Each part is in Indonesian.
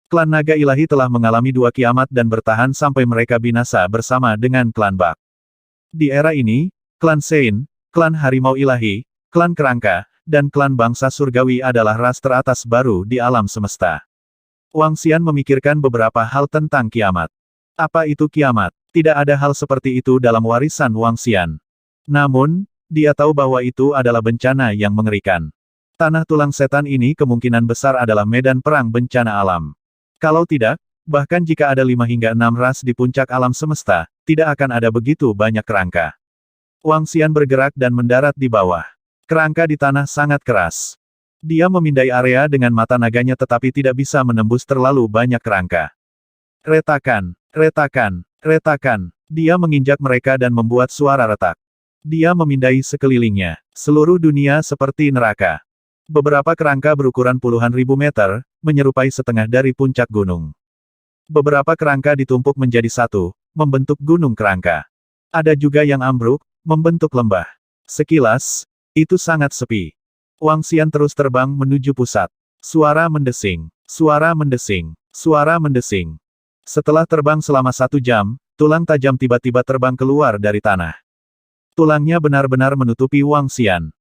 Klan Naga Ilahi telah mengalami 2 kiamat dan bertahan sampai mereka binasa bersama dengan klan Bak. Di era ini, klan Sein, klan Harimau Ilahi, klan Kerangka, dan klan Bangsa Surgawi adalah ras teratas baru di alam semesta. Wang Xian memikirkan beberapa hal tentang kiamat. Apa itu kiamat? Tidak ada hal seperti itu dalam warisan Wang Xian. Namun, dia tahu bahwa itu adalah bencana yang mengerikan. Tanah tulang setan ini kemungkinan besar adalah medan perang bencana alam. Kalau tidak, bahkan jika ada 5 hingga 6 ras di puncak alam semesta, tidak akan ada begitu banyak kerangka. Wang Xian bergerak dan mendarat di bawah. Kerangka di tanah sangat keras. Dia memindai area dengan mata naganya tetapi tidak bisa menembus terlalu banyak kerangka. Retakan, retakan, retakan. Dia menginjak mereka dan membuat suara retak. Dia memindai sekelilingnya. Seluruh dunia seperti neraka. Beberapa kerangka berukuran puluhan ribu meter, menyerupai setengah dari puncak gunung. Beberapa kerangka ditumpuk menjadi satu, membentuk gunung kerangka. Ada juga yang ambruk, membentuk lembah. Sekilas, itu sangat sepi. Wang Xian terus terbang menuju pusat. Suara mendesing, suara mendesing, suara mendesing. Setelah terbang selama 1 jam, tulang tajam tiba-tiba terbang keluar dari tanah. Tulangnya benar-benar menutupi Wang Xian.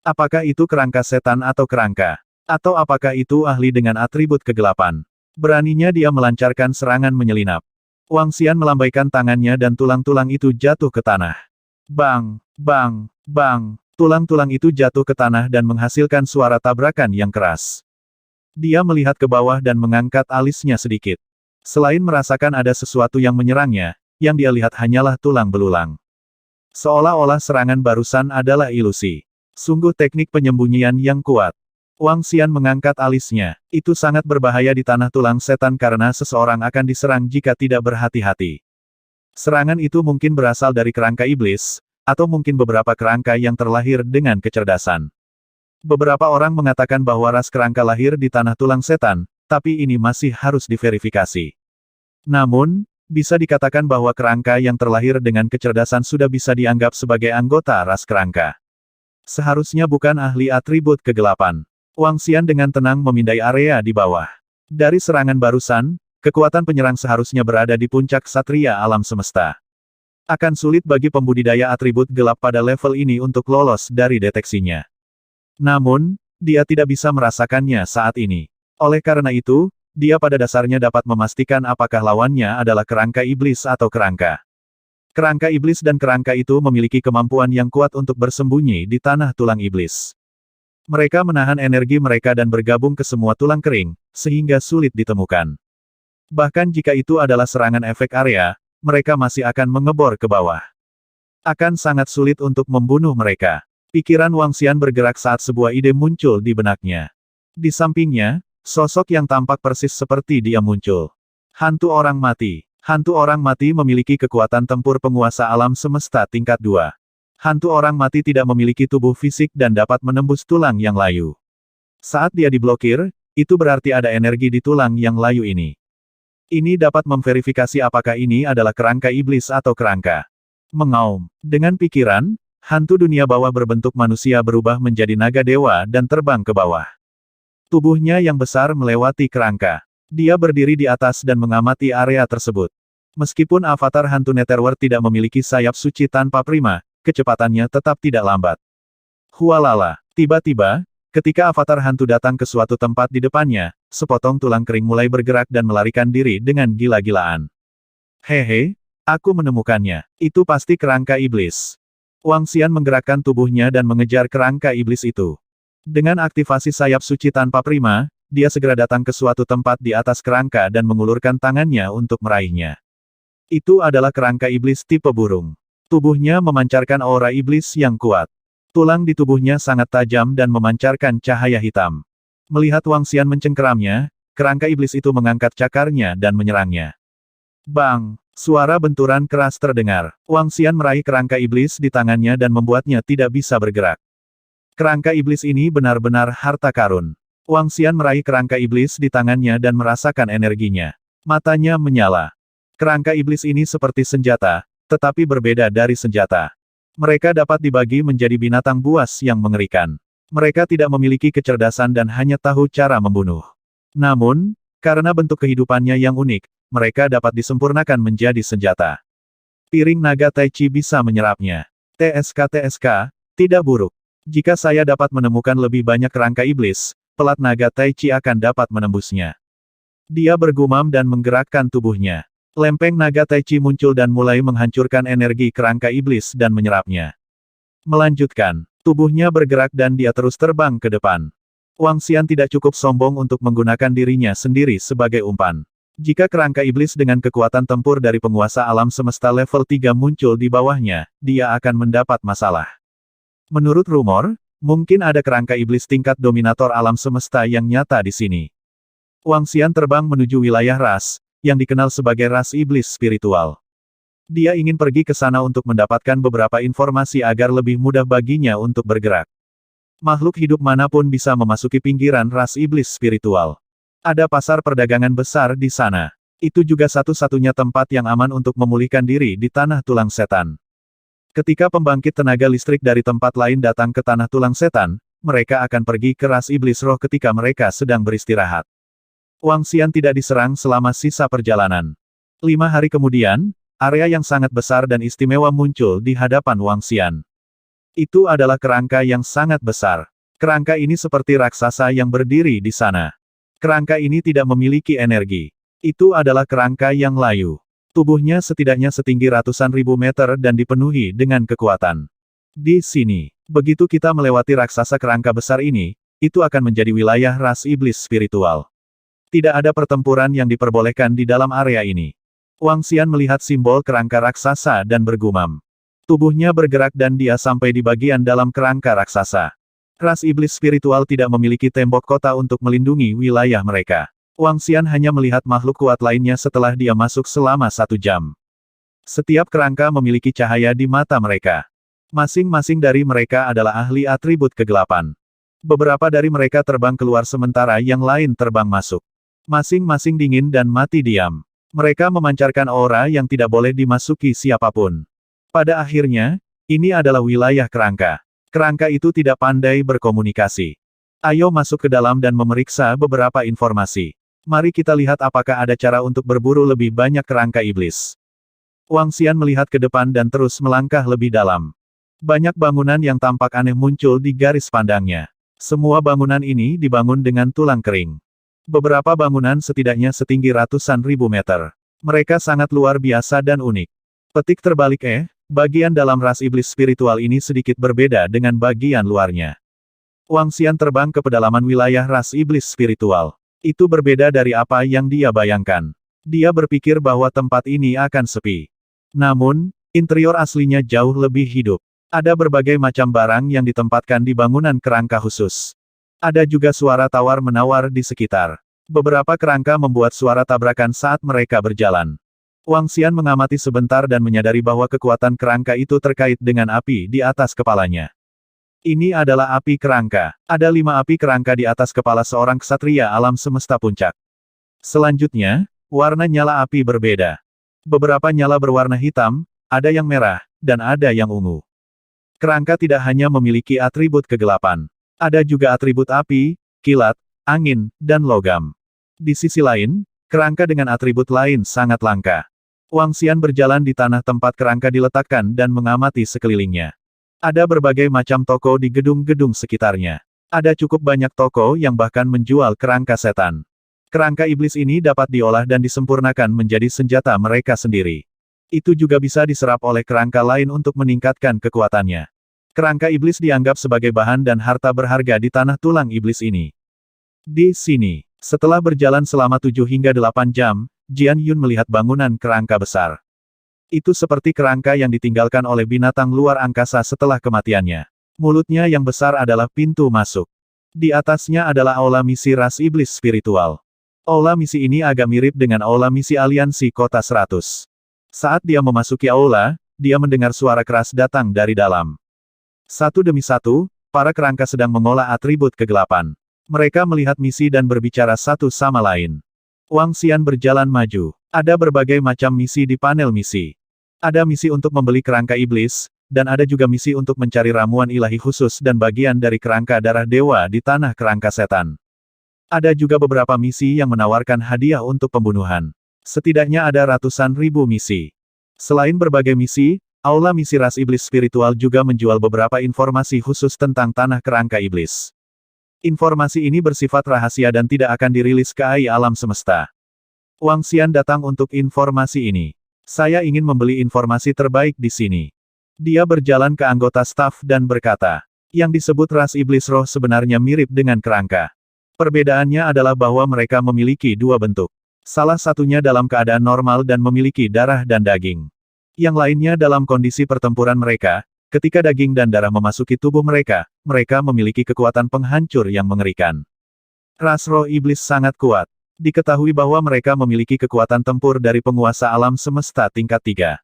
Apakah itu kerangka setan atau kerangka? Atau apakah itu ahli dengan atribut kegelapan? Beraninya dia melancarkan serangan menyelinap. Wang Xian melambaikan tangannya dan tulang-tulang itu jatuh ke tanah. Bang, bang, bang. Tulang-tulang itu jatuh ke tanah dan menghasilkan suara tabrakan yang keras. Dia melihat ke bawah dan mengangkat alisnya sedikit. Selain merasakan ada sesuatu yang menyerangnya, yang dia lihat hanyalah tulang belulang. Seolah-olah serangan barusan adalah ilusi. Sungguh teknik penyembunyian yang kuat. Wang Xian mengangkat alisnya. Itu sangat berbahaya di tanah tulang setan karena seseorang akan diserang jika tidak berhati-hati. Serangan itu mungkin berasal dari kerangka iblis, atau mungkin beberapa kerangka yang terlahir dengan kecerdasan. Beberapa orang mengatakan bahwa ras kerangka lahir di tanah tulang setan, tapi ini masih harus diverifikasi. Namun, bisa dikatakan bahwa kerangka yang terlahir dengan kecerdasan sudah bisa dianggap sebagai anggota ras kerangka. Seharusnya bukan ahli atribut kegelapan. Wang Xian dengan tenang memindai area di bawah. Dari serangan barusan, kekuatan penyerang seharusnya berada di puncak Satria alam semesta. Akan sulit bagi pembudidaya atribut gelap pada level ini untuk lolos dari deteksinya. Namun, dia tidak bisa merasakannya saat ini. Oleh karena itu, dia pada dasarnya dapat memastikan apakah lawannya adalah kerangka iblis atau kerangka. Kerangka iblis dan kerangka itu memiliki kemampuan yang kuat untuk bersembunyi di tanah tulang iblis. Mereka menahan energi mereka dan bergabung ke semua tulang kering, sehingga sulit ditemukan. Bahkan jika itu adalah serangan efek area, mereka masih akan mengebor ke bawah. Akan sangat sulit untuk membunuh mereka. Pikiran Wang Xian bergerak saat sebuah ide muncul di benaknya. Di sampingnya, sosok yang tampak persis seperti dia muncul. Hantu orang mati. Hantu orang mati memiliki kekuatan tempur penguasa alam semesta tingkat 2. Hantu orang mati tidak memiliki tubuh fisik dan dapat menembus tulang yang layu. Saat dia diblokir, itu berarti ada energi di tulang yang layu ini. Ini dapat memverifikasi apakah ini adalah kerangka iblis atau kerangka. Mengaum. Dengan pikiran, hantu dunia bawah berbentuk manusia berubah menjadi naga dewa dan terbang ke bawah. Tubuhnya yang besar melewati kerangka. Dia berdiri di atas dan mengamati area tersebut. Meskipun avatar hantu Netherworld tidak memiliki sayap suci tanpa prima, kecepatannya tetap tidak lambat. Hualala. Tiba-tiba, ketika avatar hantu datang ke suatu tempat di depannya, sepotong tulang kering mulai bergerak dan melarikan diri dengan gila-gilaan. Hehe, aku menemukannya. Itu pasti kerangka iblis. Wang Xian menggerakkan tubuhnya dan mengejar kerangka iblis itu. Dengan aktivasi sayap suci tanpa prima, dia segera datang ke suatu tempat di atas kerangka dan mengulurkan tangannya untuk meraihnya. Itu adalah kerangka iblis tipe burung. Tubuhnya memancarkan aura iblis yang kuat. Tulang di tubuhnya sangat tajam dan memancarkan cahaya hitam. Melihat Wang Xian mencengkeramnya, kerangka iblis itu mengangkat cakarnya dan menyerangnya. Bang! Suara benturan keras terdengar. Wang Xian meraih kerangka iblis di tangannya dan membuatnya tidak bisa bergerak. Kerangka iblis ini benar-benar harta karun. Wang Xian meraih kerangka iblis di tangannya dan merasakan energinya. Matanya menyala. Kerangka iblis ini seperti senjata, tetapi berbeda dari senjata. Mereka dapat dibagi menjadi binatang buas yang mengerikan. Mereka tidak memiliki kecerdasan dan hanya tahu cara membunuh. Namun, Karena bentuk kehidupannya yang unik, mereka dapat disempurnakan menjadi senjata. Piring naga Tai Chi bisa menyerapnya. TSK, tidak buruk. Jika saya dapat menemukan lebih banyak kerangka iblis, pelat naga Tai Chi akan dapat menembusnya. Dia bergumam dan menggerakkan tubuhnya. Lempeng naga Tai Chi muncul dan mulai menghancurkan energi kerangka iblis dan menyerapnya. Melanjutkan, tubuhnya bergerak dan dia terus terbang ke depan. Wang Xian tidak cukup sombong untuk menggunakan dirinya sendiri sebagai umpan. Jika kerangka iblis dengan kekuatan tempur dari penguasa alam semesta level 3 muncul di bawahnya, dia akan mendapat masalah. Menurut rumor, mungkin ada kerangka iblis tingkat dominator alam semesta yang nyata di sini. Wang Xian terbang menuju wilayah ras, yang dikenal sebagai ras iblis spiritual. Dia ingin pergi ke sana untuk mendapatkan beberapa informasi agar lebih mudah baginya untuk bergerak. Makhluk hidup manapun bisa memasuki pinggiran ras iblis spiritual. Ada pasar perdagangan besar di sana. Itu juga satu-satunya tempat yang aman untuk memulihkan diri di tanah tulang setan. Ketika pembangkit tenaga listrik dari tempat lain datang ke tanah tulang setan, mereka akan pergi ke ras iblis roh ketika mereka sedang beristirahat. Wang Xian tidak diserang selama sisa perjalanan. 5 hari kemudian, area yang sangat besar dan istimewa muncul di hadapan Wang Xian. Itu adalah kerangka yang sangat besar. Kerangka ini seperti raksasa yang berdiri di sana. Kerangka ini tidak memiliki energi. Itu adalah kerangka yang layu. Tubuhnya setidaknya setinggi ratusan ribu meter dan dipenuhi dengan kekuatan. Di sini, begitu kita melewati raksasa kerangka besar ini, itu akan menjadi wilayah ras iblis spiritual. Tidak ada pertempuran yang diperbolehkan di dalam area ini. Wang Xian melihat simbol kerangka raksasa dan bergumam. Tubuhnya bergerak dan dia sampai di bagian dalam kerangka raksasa. Ras iblis spiritual tidak memiliki tembok kota untuk melindungi wilayah mereka. Wang Xian hanya melihat makhluk kuat lainnya setelah dia masuk selama 1 jam. Setiap kerangka memiliki cahaya di mata mereka. Masing-masing dari mereka adalah ahli atribut kegelapan. Beberapa dari mereka terbang keluar sementara yang lain terbang masuk. Masing-masing dingin dan mati diam. Mereka memancarkan aura yang tidak boleh dimasuki siapapun. Pada akhirnya, ini adalah wilayah kerangka. Kerangka itu tidak pandai berkomunikasi. Ayo masuk ke dalam dan memeriksa beberapa informasi. Mari kita lihat apakah ada cara untuk berburu lebih banyak kerangka iblis. Wang Xian melihat ke depan dan terus melangkah lebih dalam. Banyak bangunan yang tampak aneh muncul di garis pandangnya. Semua bangunan ini dibangun dengan tulang kering. Beberapa bangunan setidaknya setinggi ratusan ribu meter. Mereka sangat luar biasa dan unik. Petik terbalik bagian dalam ras iblis spiritual ini sedikit berbeda dengan bagian luarnya. Wang Xian terbang ke pedalaman wilayah ras iblis spiritual. Itu berbeda dari apa yang dia bayangkan. Dia berpikir bahwa tempat ini akan sepi. Namun, interior aslinya jauh lebih hidup. Ada berbagai macam barang yang ditempatkan di bangunan kerangka khusus. Ada juga suara tawar-menawar di sekitar. Beberapa kerangka membuat suara tabrakan saat mereka berjalan. Wang Xian mengamati sebentar dan menyadari bahwa kekuatan kerangka itu terkait dengan api di atas kepalanya. Ini adalah api kerangka. Ada 5 api kerangka di atas kepala seorang ksatria alam semesta puncak. Selanjutnya, warna nyala api berbeda. Beberapa nyala berwarna hitam, ada yang merah, dan ada yang ungu. Kerangka tidak hanya memiliki atribut kegelapan. Ada juga atribut api, kilat, angin, dan logam. Di sisi lain, kerangka dengan atribut lain sangat langka. Wang Xian berjalan di tanah tempat kerangka diletakkan dan mengamati sekelilingnya. Ada berbagai macam toko di gedung-gedung sekitarnya. Ada cukup banyak toko yang bahkan menjual kerangka setan. Kerangka iblis ini dapat diolah dan disempurnakan menjadi senjata mereka sendiri. Itu juga bisa diserap oleh kerangka lain untuk meningkatkan kekuatannya. Kerangka iblis dianggap sebagai bahan dan harta berharga di tanah tulang iblis ini. Di sini, setelah berjalan selama 7 hingga 8 jam, Jian Yun melihat bangunan kerangka besar. Itu seperti kerangka yang ditinggalkan oleh binatang luar angkasa setelah kematiannya. Mulutnya yang besar adalah pintu masuk. Di atasnya adalah aula misi ras iblis spiritual. Aula misi ini agak mirip dengan aula misi aliansi kota 100. Saat dia memasuki aula, dia mendengar suara keras datang dari dalam. Satu demi satu, para kerangka sedang mengolah atribut kegelapan. Mereka melihat misi dan berbicara satu sama lain. Wang Xian berjalan maju. Ada berbagai macam misi di panel misi. Ada misi untuk membeli kerangka iblis, dan ada juga misi untuk mencari ramuan ilahi khusus dan bagian dari kerangka darah dewa di tanah kerangka setan. Ada juga beberapa misi yang menawarkan hadiah untuk pembunuhan. Setidaknya ada ratusan ribu misi. Selain berbagai misi, Aula Misi Ras Iblis Spiritual juga menjual beberapa informasi khusus tentang tanah kerangka iblis. Informasi ini bersifat rahasia dan tidak akan dirilis ke AI alam semesta. Wang Xian datang untuk informasi ini. Saya ingin membeli informasi terbaik di sini. Dia berjalan ke anggota staf dan berkata, yang disebut ras iblis roh sebenarnya mirip dengan kerangka. Perbedaannya adalah bahwa mereka memiliki dua bentuk. Salah satunya dalam keadaan normal dan memiliki darah dan daging. Yang lainnya dalam kondisi pertempuran mereka, ketika daging dan darah memasuki tubuh mereka, mereka memiliki kekuatan penghancur yang mengerikan. Ras roh iblis sangat kuat. Diketahui bahwa mereka memiliki kekuatan tempur dari penguasa alam semesta tingkat 3.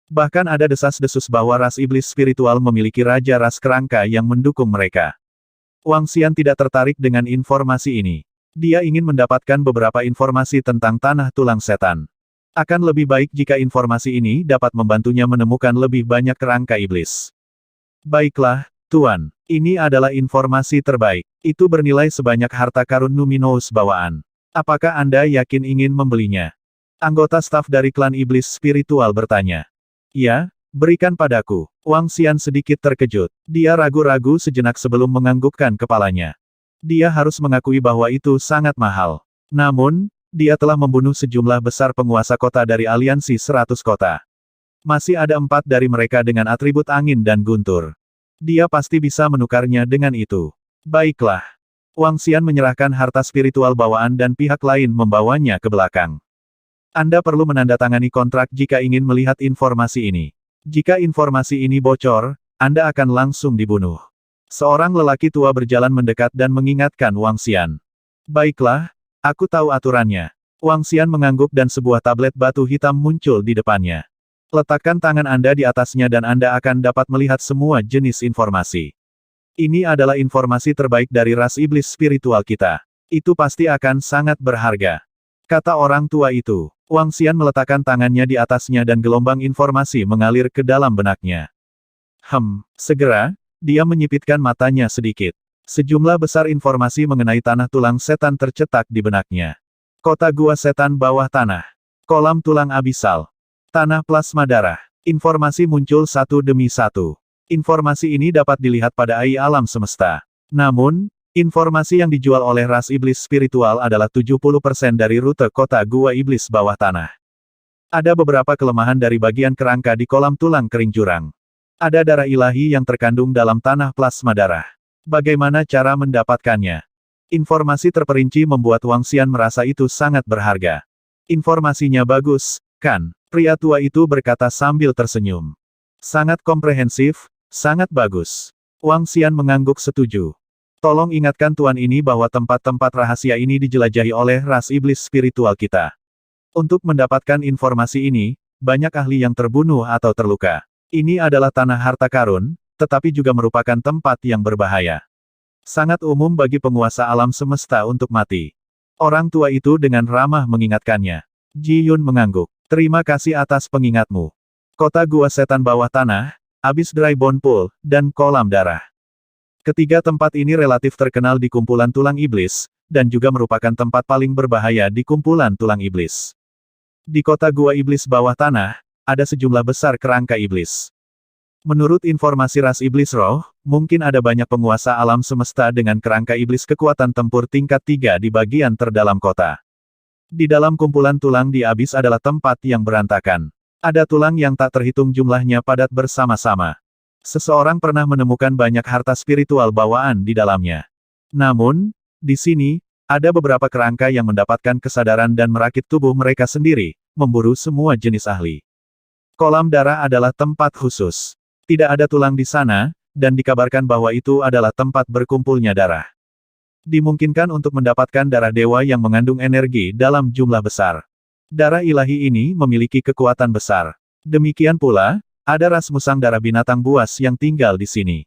Bahkan ada desas-desus bahwa ras iblis spiritual memiliki raja ras kerangka yang mendukung mereka. Wang Xian tidak tertarik dengan informasi ini. Dia ingin mendapatkan beberapa informasi tentang tanah tulang setan. Akan lebih baik jika informasi ini dapat membantunya menemukan lebih banyak kerangka iblis. Baiklah, Tuan. Ini adalah informasi terbaik. Itu bernilai sebanyak harta karun Numinous bawaan. Apakah Anda yakin ingin membelinya? Anggota staf dari klan iblis spiritual bertanya. Ya, berikan padaku. Wang Xian sedikit terkejut. Dia ragu-ragu sejenak sebelum menganggukkan kepalanya. Dia harus mengakui bahwa itu sangat mahal. Namun, dia telah membunuh sejumlah besar penguasa kota dari aliansi 100 kota. Masih ada 4 dari mereka dengan atribut angin dan guntur. Dia pasti bisa menukarnya dengan itu. Baiklah. Wang Xian menyerahkan harta spiritual bawaan dan pihak lain membawanya ke belakang. Anda perlu menandatangani kontrak jika ingin melihat informasi ini. Jika informasi ini bocor, Anda akan langsung dibunuh. Seorang lelaki tua berjalan mendekat dan mengingatkan Wang Xian. Baiklah, aku tahu aturannya. Wang Xian mengangguk dan sebuah tablet batu hitam muncul di depannya. Letakkan tangan Anda di atasnya dan Anda akan dapat melihat semua jenis informasi. Ini adalah informasi terbaik dari ras iblis spiritual kita. Itu pasti akan sangat berharga. Kata orang tua itu. Wang Xian meletakkan tangannya di atasnya dan gelombang informasi mengalir ke dalam benaknya. Segera, dia menyipitkan matanya sedikit. Sejumlah besar informasi mengenai tanah tulang setan tercetak di benaknya. Kota gua setan bawah tanah. Kolam tulang abisal. Tanah plasma darah. Informasi muncul satu demi satu. Informasi ini dapat dilihat pada AI alam semesta. Namun, informasi yang dijual oleh ras iblis spiritual adalah 70% dari rute kota gua iblis bawah tanah. Ada beberapa kelemahan dari bagian kerangka di kolam tulang kering jurang. Ada darah ilahi yang terkandung dalam tanah plasma darah. Bagaimana cara mendapatkannya? Informasi terperinci membuat Wang Xian merasa itu sangat berharga. Informasinya bagus, kan? Pria tua itu berkata sambil tersenyum. Sangat komprehensif, sangat bagus. Wang Xian mengangguk setuju. Tolong ingatkan tuan ini bahwa tempat-tempat rahasia ini dijelajahi oleh ras iblis spiritual kita. Untuk mendapatkan informasi ini, banyak ahli yang terbunuh atau terluka. Ini adalah tanah harta karun, tetapi juga merupakan tempat yang berbahaya. Sangat umum bagi penguasa alam semesta untuk mati. Orang tua itu dengan ramah mengingatkannya. Ji Yun mengangguk. Terima kasih atas pengingatmu. Kota gua setan bawah tanah, abis dry bone pool, dan kolam darah. Ketiga tempat ini relatif terkenal di kumpulan tulang iblis, dan juga merupakan tempat paling berbahaya di kumpulan tulang iblis. Di kota gua iblis bawah tanah, ada sejumlah besar kerangka iblis. Menurut informasi ras iblis roh, mungkin ada banyak penguasa alam semesta dengan kerangka iblis kekuatan tempur tingkat 3 di bagian terdalam kota. Di dalam kumpulan tulang di abis adalah tempat yang berantakan. Ada tulang yang tak terhitung jumlahnya padat bersama-sama. Seseorang pernah menemukan banyak harta spiritual bawaan di dalamnya. Namun, di sini, ada beberapa kerangka yang mendapatkan kesadaran dan merakit tubuh mereka sendiri, memburu semua jenis ahli. Kolam darah adalah tempat khusus. Tidak ada tulang di sana, dan dikabarkan bahwa itu adalah tempat berkumpulnya darah. Dimungkinkan untuk mendapatkan darah dewa yang mengandung energi dalam jumlah besar. Darah ilahi ini memiliki kekuatan besar. Demikian pula, ada ras musang darah binatang buas yang tinggal di sini.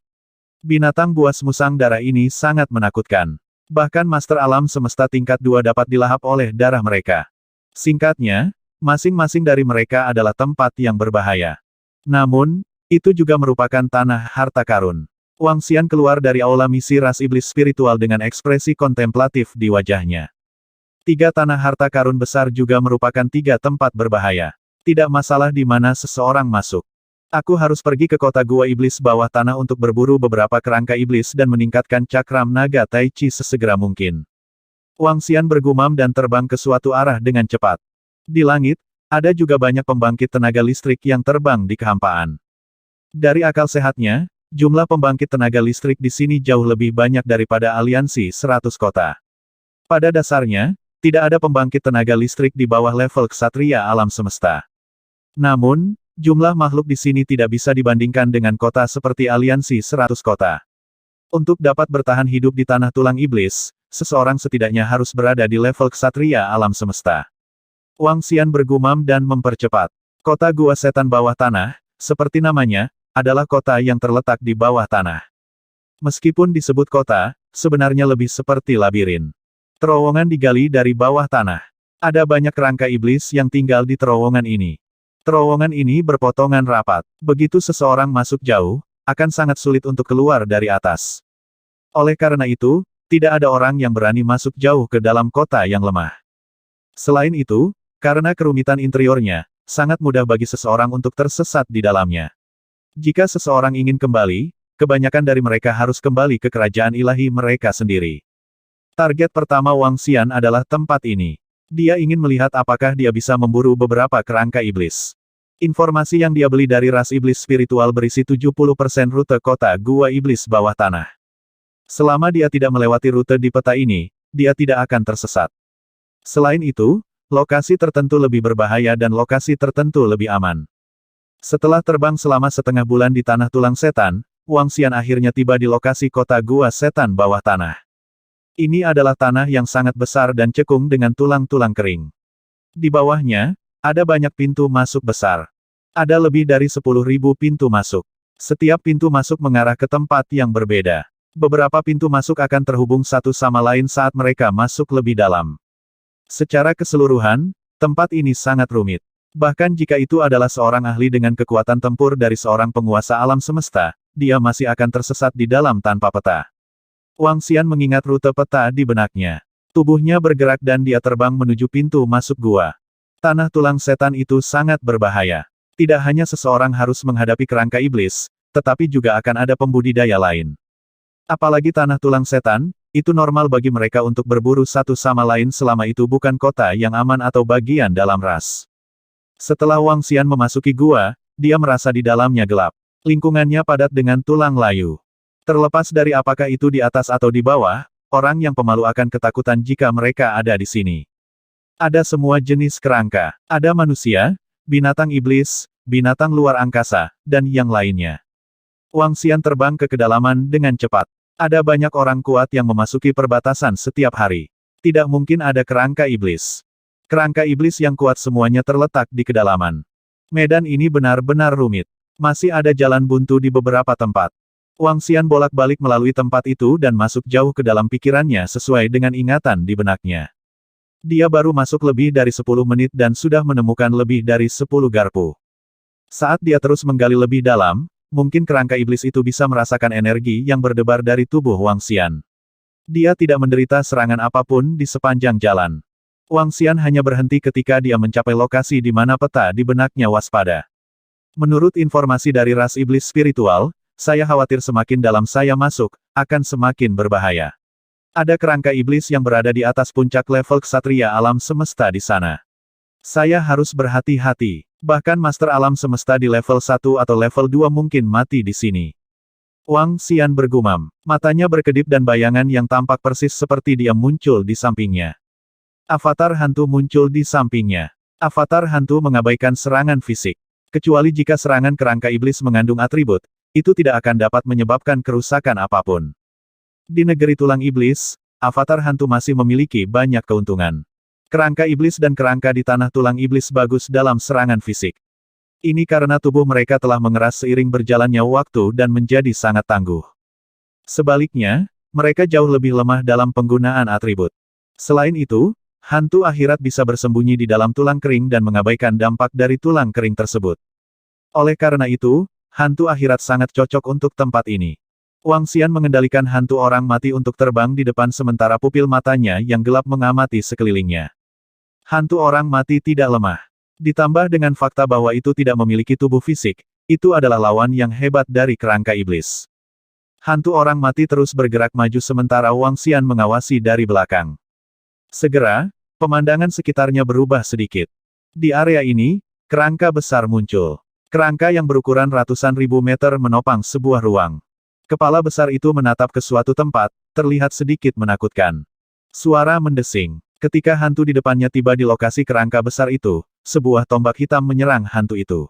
Binatang buas musang darah ini sangat menakutkan. Bahkan master alam semesta tingkat 2 dapat dilahap oleh darah mereka. Singkatnya, masing-masing dari mereka adalah tempat yang berbahaya. Namun, itu juga merupakan tanah harta karun. Wang Xian keluar dari aula misi ras iblis spiritual dengan ekspresi kontemplatif di wajahnya. 3 tanah harta karun besar juga merupakan 3 tempat berbahaya. Tidak masalah di mana seseorang masuk. Aku harus pergi ke kota gua iblis bawah tanah untuk berburu beberapa kerangka iblis dan meningkatkan cakram naga Tai Chi sesegera mungkin. Wang Xian bergumam dan terbang ke suatu arah dengan cepat. Di langit, ada juga banyak pembangkit tenaga listrik yang terbang di kehampaan. Dari akal sehatnya, jumlah pembangkit tenaga listrik di sini jauh lebih banyak daripada aliansi 100 kota. Pada dasarnya, tidak ada pembangkit tenaga listrik di bawah level ksatria alam semesta. Namun, jumlah makhluk di sini tidak bisa dibandingkan dengan kota seperti aliansi 100 kota. Untuk dapat bertahan hidup di tanah tulang iblis, seseorang setidaknya harus berada di level ksatria alam semesta. Wang Xian bergumam dan mempercepat. Kota gua setan bawah tanah, seperti namanya, adalah kota yang terletak di bawah tanah. Meskipun disebut kota, sebenarnya lebih seperti labirin. Terowongan digali dari bawah tanah. Ada banyak kerangka iblis yang tinggal di terowongan ini. Terowongan ini berpotongan rapat. Begitu seseorang masuk jauh, akan sangat sulit untuk keluar dari atas. Oleh karena itu, tidak ada orang yang berani masuk jauh ke dalam kota yang lemah. Selain itu, karena kerumitan interiornya, sangat mudah bagi seseorang untuk tersesat di dalamnya. Jika seseorang ingin kembali, kebanyakan dari mereka harus kembali ke kerajaan ilahi mereka sendiri. Target pertama Wang Xian adalah tempat ini. Dia ingin melihat apakah dia bisa memburu beberapa kerangka iblis. Informasi yang dia beli dari ras iblis spiritual berisi 70% rute kota gua iblis bawah tanah. Selama dia tidak melewati rute di peta ini, dia tidak akan tersesat. Selain itu, lokasi tertentu lebih berbahaya dan lokasi tertentu lebih aman. Setelah terbang selama setengah bulan di tanah tulang setan, Wang Xian akhirnya tiba di lokasi kota gua setan bawah tanah. Ini adalah tanah yang sangat besar dan cekung dengan tulang-tulang kering. Di bawahnya, ada banyak pintu masuk besar. Ada lebih dari 10.000 pintu masuk. Setiap pintu masuk mengarah ke tempat yang berbeda. Beberapa pintu masuk akan terhubung satu sama lain saat mereka masuk lebih dalam. Secara keseluruhan, tempat ini sangat rumit. Bahkan jika itu adalah seorang ahli dengan kekuatan tempur dari seorang penguasa alam semesta, dia masih akan tersesat di dalam tanpa peta. Wang Xian mengingat rute peta di benaknya. Tubuhnya bergerak dan dia terbang menuju pintu masuk gua. Tanah tulang setan itu sangat berbahaya. Tidak hanya seseorang harus menghadapi kerangka iblis, tetapi juga akan ada pembudidaya lain. Apalagi tanah tulang setan, itu normal bagi mereka untuk berburu satu sama lain selama itu bukan kota yang aman atau bagian dalam ras. Setelah Wang Xian memasuki gua, dia merasa di dalamnya gelap. Lingkungannya padat dengan tulang layu. Terlepas dari apakah itu di atas atau di bawah, orang yang pemalu akan ketakutan jika mereka ada di sini. Ada semua jenis kerangka. Ada manusia, binatang iblis, binatang luar angkasa, dan yang lainnya. Wang Xian terbang ke kedalaman dengan cepat. Ada banyak orang kuat yang memasuki perbatasan setiap hari. Tidak mungkin ada kerangka iblis. Kerangka iblis yang kuat semuanya terletak di kedalaman. Medan ini benar-benar rumit. Masih ada jalan buntu di beberapa tempat. Wang Xian bolak-balik melalui tempat itu dan masuk jauh ke dalam pikirannya sesuai dengan ingatan di benaknya. Dia baru masuk lebih dari 10 menit dan sudah menemukan lebih dari 10 garpu. Saat dia terus menggali lebih dalam, mungkin kerangka iblis itu bisa merasakan energi yang berdebar dari tubuh Wang Xian. Dia tidak menderita serangan apapun di sepanjang jalan. Wang Xian hanya berhenti ketika dia mencapai lokasi di mana peta di benaknya waspada. Menurut informasi dari ras iblis spiritual, saya khawatir semakin dalam saya masuk, akan semakin berbahaya. Ada kerangka iblis yang berada di atas puncak level ksatria alam semesta di sana. Saya harus berhati-hati. Bahkan master alam semesta di level 1 atau level 2 mungkin mati di sini. Wang Xian bergumam. Matanya berkedip dan bayangan yang tampak persis seperti dia muncul di sampingnya. Avatar hantu muncul di sampingnya. Avatar hantu mengabaikan serangan fisik. Kecuali jika serangan kerangka iblis mengandung atribut, itu tidak akan dapat menyebabkan kerusakan apapun. Di negeri tulang iblis, avatar hantu masih memiliki banyak keuntungan. Kerangka iblis dan kerangka di tanah tulang iblis bagus dalam serangan fisik. Ini karena tubuh mereka telah mengeras seiring berjalannya waktu dan menjadi sangat tangguh. Sebaliknya, mereka jauh lebih lemah dalam penggunaan atribut. Selain itu, hantu akhirat bisa bersembunyi di dalam tulang kering dan mengabaikan dampak dari tulang kering tersebut. Oleh karena itu, hantu akhirat sangat cocok untuk tempat ini. Wang Xian mengendalikan hantu orang mati untuk terbang di depan sementara pupil matanya yang gelap mengamati sekelilingnya. Hantu orang mati tidak lemah. Ditambah dengan fakta bahwa itu tidak memiliki tubuh fisik, itu adalah lawan yang hebat dari kerangka iblis. Hantu orang mati terus bergerak maju sementara Wang Xian mengawasi dari belakang. Segera, pemandangan sekitarnya berubah sedikit. Di area ini, kerangka besar muncul. Kerangka yang berukuran ratusan ribu meter menopang sebuah ruang. Kepala besar itu menatap ke suatu tempat, terlihat sedikit menakutkan. Suara mendesing. Ketika hantu di depannya tiba di lokasi kerangka besar itu, sebuah tombak hitam menyerang hantu itu.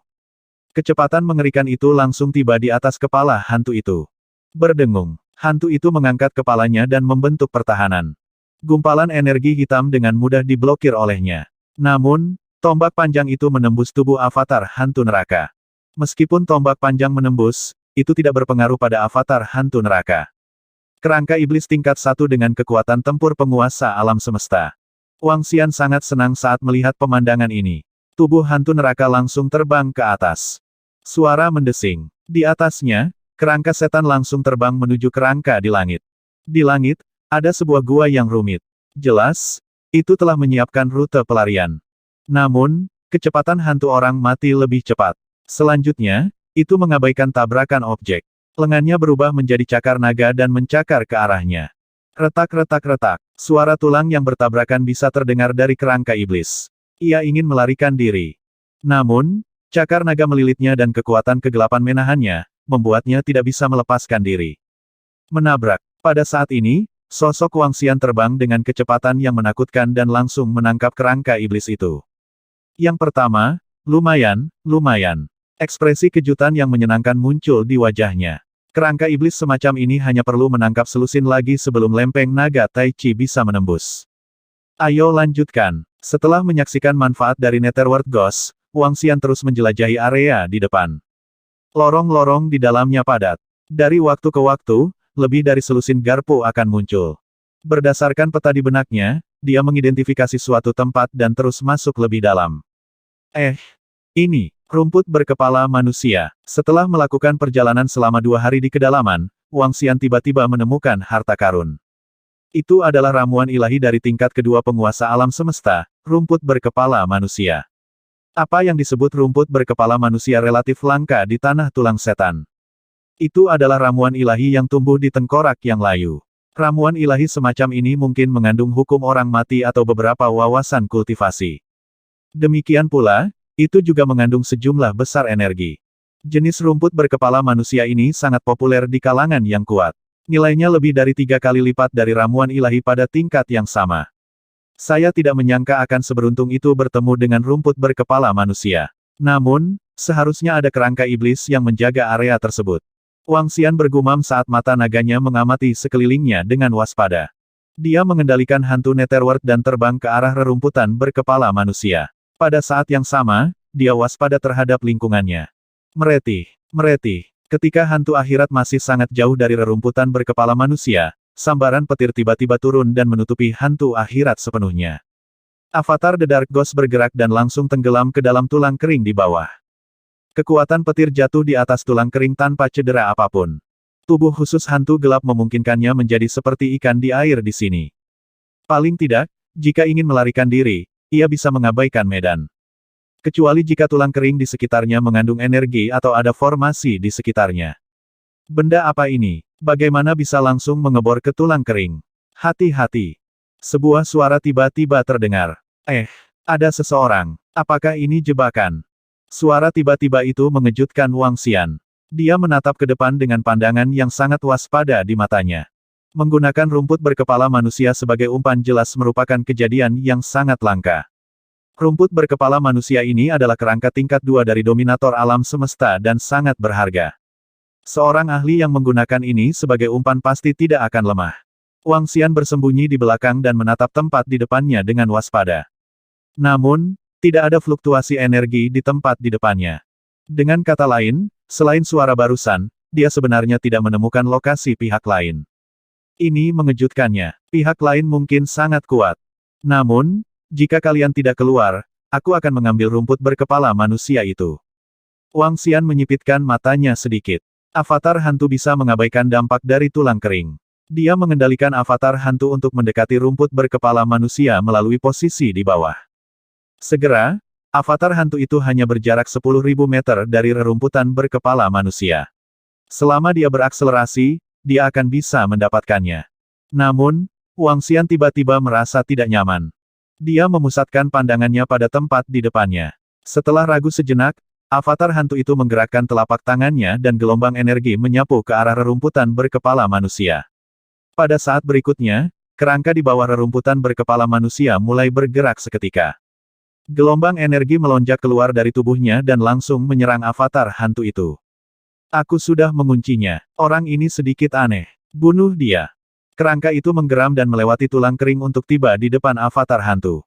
Kecepatan mengerikan itu langsung tiba di atas kepala hantu itu. Berdengung, hantu itu mengangkat kepalanya dan membentuk pertahanan. Gumpalan energi hitam dengan mudah diblokir olehnya. Namun, tombak panjang itu menembus tubuh avatar hantu neraka. Meskipun tombak panjang menembus, itu tidak berpengaruh pada avatar hantu neraka. Kerangka iblis tingkat 1 dengan kekuatan tempur penguasa alam semesta. Wang Xian sangat senang saat melihat pemandangan ini. Tubuh hantu neraka langsung terbang ke atas. Suara mendesing. Di atasnya, kerangka setan langsung terbang menuju kerangka di langit. Di langit, ada sebuah gua yang rumit. Jelas, itu telah menyiapkan rute pelarian. Namun, kecepatan hantu orang mati lebih cepat. Selanjutnya, itu mengabaikan tabrakan objek. Lengannya berubah menjadi cakar naga dan mencakar ke arahnya. Retak-retak-retak, suara tulang yang bertabrakan bisa terdengar dari kerangka iblis. Ia ingin melarikan diri. Namun, cakar naga melilitnya dan kekuatan kegelapan menahannya, membuatnya tidak bisa melepaskan diri. Menabrak. Pada saat ini, sosok Wang Xian terbang dengan kecepatan yang menakutkan dan langsung menangkap kerangka iblis itu. Yang pertama, lumayan. Ekspresi kejutan yang menyenangkan muncul di wajahnya. Kerangka iblis semacam ini hanya perlu menangkap selusin lagi sebelum lempeng naga Tai Chi bisa menembus. Ayo lanjutkan. Setelah menyaksikan manfaat dari Netherworld Ghost, Wang Xian terus menjelajahi area di depan. Lorong-lorong di dalamnya padat. Dari waktu ke waktu, lebih dari selusin garpu akan muncul. Berdasarkan peta di benaknya, dia mengidentifikasi suatu tempat dan terus masuk lebih dalam. Ini. Rumput berkepala manusia. Setelah melakukan perjalanan selama 2 hari di kedalaman, Wang Xian tiba-tiba menemukan harta karun. Itu adalah ramuan ilahi dari tingkat kedua penguasa alam semesta, rumput berkepala manusia. Apa yang disebut rumput berkepala manusia relatif langka di tanah tulang setan. Itu adalah ramuan ilahi yang tumbuh di tengkorak yang layu. Ramuan ilahi semacam ini mungkin mengandung hukum orang mati atau beberapa wawasan kultivasi. Demikian pula, itu juga mengandung sejumlah besar energi. Jenis rumput berkepala manusia ini sangat populer di kalangan yang kuat. Nilainya lebih dari 3 kali lipat dari ramuan ilahi pada tingkat yang sama. Saya tidak menyangka akan seberuntung itu bertemu dengan rumput berkepala manusia. Namun, seharusnya ada kerangka iblis yang menjaga area tersebut. Wang Xian bergumam saat mata naganya mengamati sekelilingnya dengan waspada. Dia mengendalikan hantu Netherworld dan terbang ke arah rerumputan berkepala manusia. Pada saat yang sama, dia waspada terhadap lingkungannya. Meretih. Ketika hantu akhirat masih sangat jauh dari rerumputan berkepala manusia, sambaran petir tiba-tiba turun dan menutupi hantu akhirat sepenuhnya. Avatar The Dark Ghost bergerak dan langsung tenggelam ke dalam tulang kering di bawah. Kekuatan petir jatuh di atas tulang kering tanpa cedera apapun. Tubuh khusus hantu gelap memungkinkannya menjadi seperti ikan di air di sini. Paling tidak, jika ingin melarikan diri, ia bisa mengabaikan medan. Kecuali jika tulang kering di sekitarnya mengandung energi atau ada formasi di sekitarnya. Benda apa ini? Bagaimana bisa langsung mengebor ke tulang kering? Hati-hati. Sebuah suara tiba-tiba terdengar. Ada seseorang. Apakah ini jebakan? Suara tiba-tiba itu mengejutkan Wang Xian. Dia menatap ke depan dengan pandangan yang sangat waspada di matanya. Menggunakan rumput berkepala manusia sebagai umpan jelas merupakan kejadian yang sangat langka. Rumput berkepala manusia ini adalah kerangka tingkat 2 dari dominator alam semesta dan sangat berharga. Seorang ahli yang menggunakan ini sebagai umpan pasti tidak akan lemah. Wang Xian bersembunyi di belakang dan menatap tempat di depannya dengan waspada. Namun, tidak ada fluktuasi energi di tempat di depannya. Dengan kata lain, selain suara barusan, dia sebenarnya tidak menemukan lokasi pihak lain. Ini mengejutkannya. Pihak lain mungkin sangat kuat. Namun, jika kalian tidak keluar, aku akan mengambil rumput berkepala manusia itu. Wang Xian menyipitkan matanya sedikit. Avatar hantu bisa mengabaikan dampak dari tulang kering. Dia mengendalikan avatar hantu untuk mendekati rumput berkepala manusia melalui posisi di bawah. Segera, avatar hantu itu hanya berjarak 10.000 meter dari rerumputan berkepala manusia. Selama dia berakselerasi, dia akan bisa mendapatkannya. Namun, Wang Xian tiba-tiba merasa tidak nyaman. Dia memusatkan pandangannya pada tempat di depannya. Setelah ragu sejenak, avatar hantu itu menggerakkan telapak tangannya dan gelombang energi menyapu ke arah rerumputan berkepala manusia. Pada saat berikutnya, kerangka di bawah rerumputan berkepala manusia mulai bergerak seketika. Gelombang energi melonjak keluar dari tubuhnya dan langsung menyerang avatar hantu itu. Aku sudah menguncinya. Orang ini sedikit aneh. Bunuh dia. Kerangka itu menggeram dan melewati tulang kering untuk tiba di depan avatar hantu.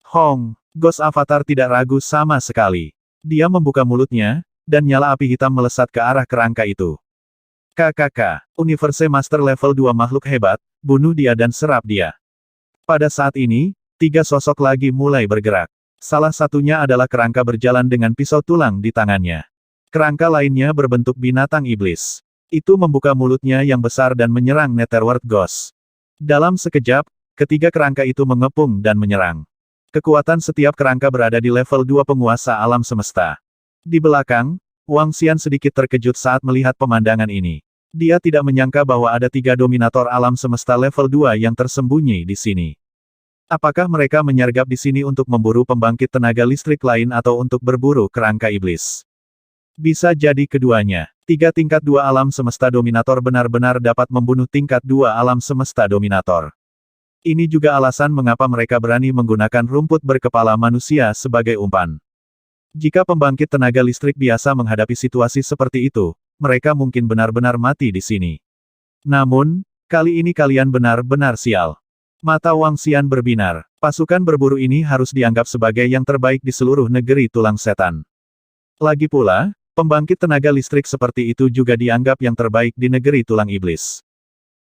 Hong, Ghost Avatar tidak ragu sama sekali. Dia membuka mulutnya, dan nyala api hitam melesat ke arah kerangka itu. KKK, Universe Master level 2 makhluk hebat, bunuh dia dan serap dia. Pada saat ini, 3 sosok lagi mulai bergerak. Salah satunya adalah kerangka berjalan dengan pisau tulang di tangannya. Kerangka lainnya berbentuk binatang iblis. Itu membuka mulutnya yang besar dan menyerang Netherworld Ghost. Dalam sekejap, ketiga kerangka itu mengepung dan menyerang. Kekuatan setiap kerangka berada di level 2 penguasa alam semesta. Di belakang, Wang Xian sedikit terkejut saat melihat pemandangan ini. Dia tidak menyangka bahwa ada 3 dominator alam semesta level 2 yang tersembunyi di sini. Apakah mereka menyergap di sini untuk memburu pembangkit tenaga listrik lain atau untuk berburu kerangka iblis? Bisa jadi keduanya. 3 tingkat 2 alam semesta dominator benar-benar dapat membunuh tingkat 2 alam semesta dominator. Ini juga alasan mengapa mereka berani menggunakan rumput berkepala manusia sebagai umpan. Jika pembangkit tenaga listrik biasa menghadapi situasi seperti itu, mereka mungkin benar-benar mati di sini. Namun, kali ini kalian benar-benar sial. Mata Wang Xian berbinar. Pasukan berburu ini harus dianggap sebagai yang terbaik di seluruh negeri tulang setan. Lagi pula, pembangkit tenaga listrik seperti itu juga dianggap yang terbaik di negeri tulang iblis.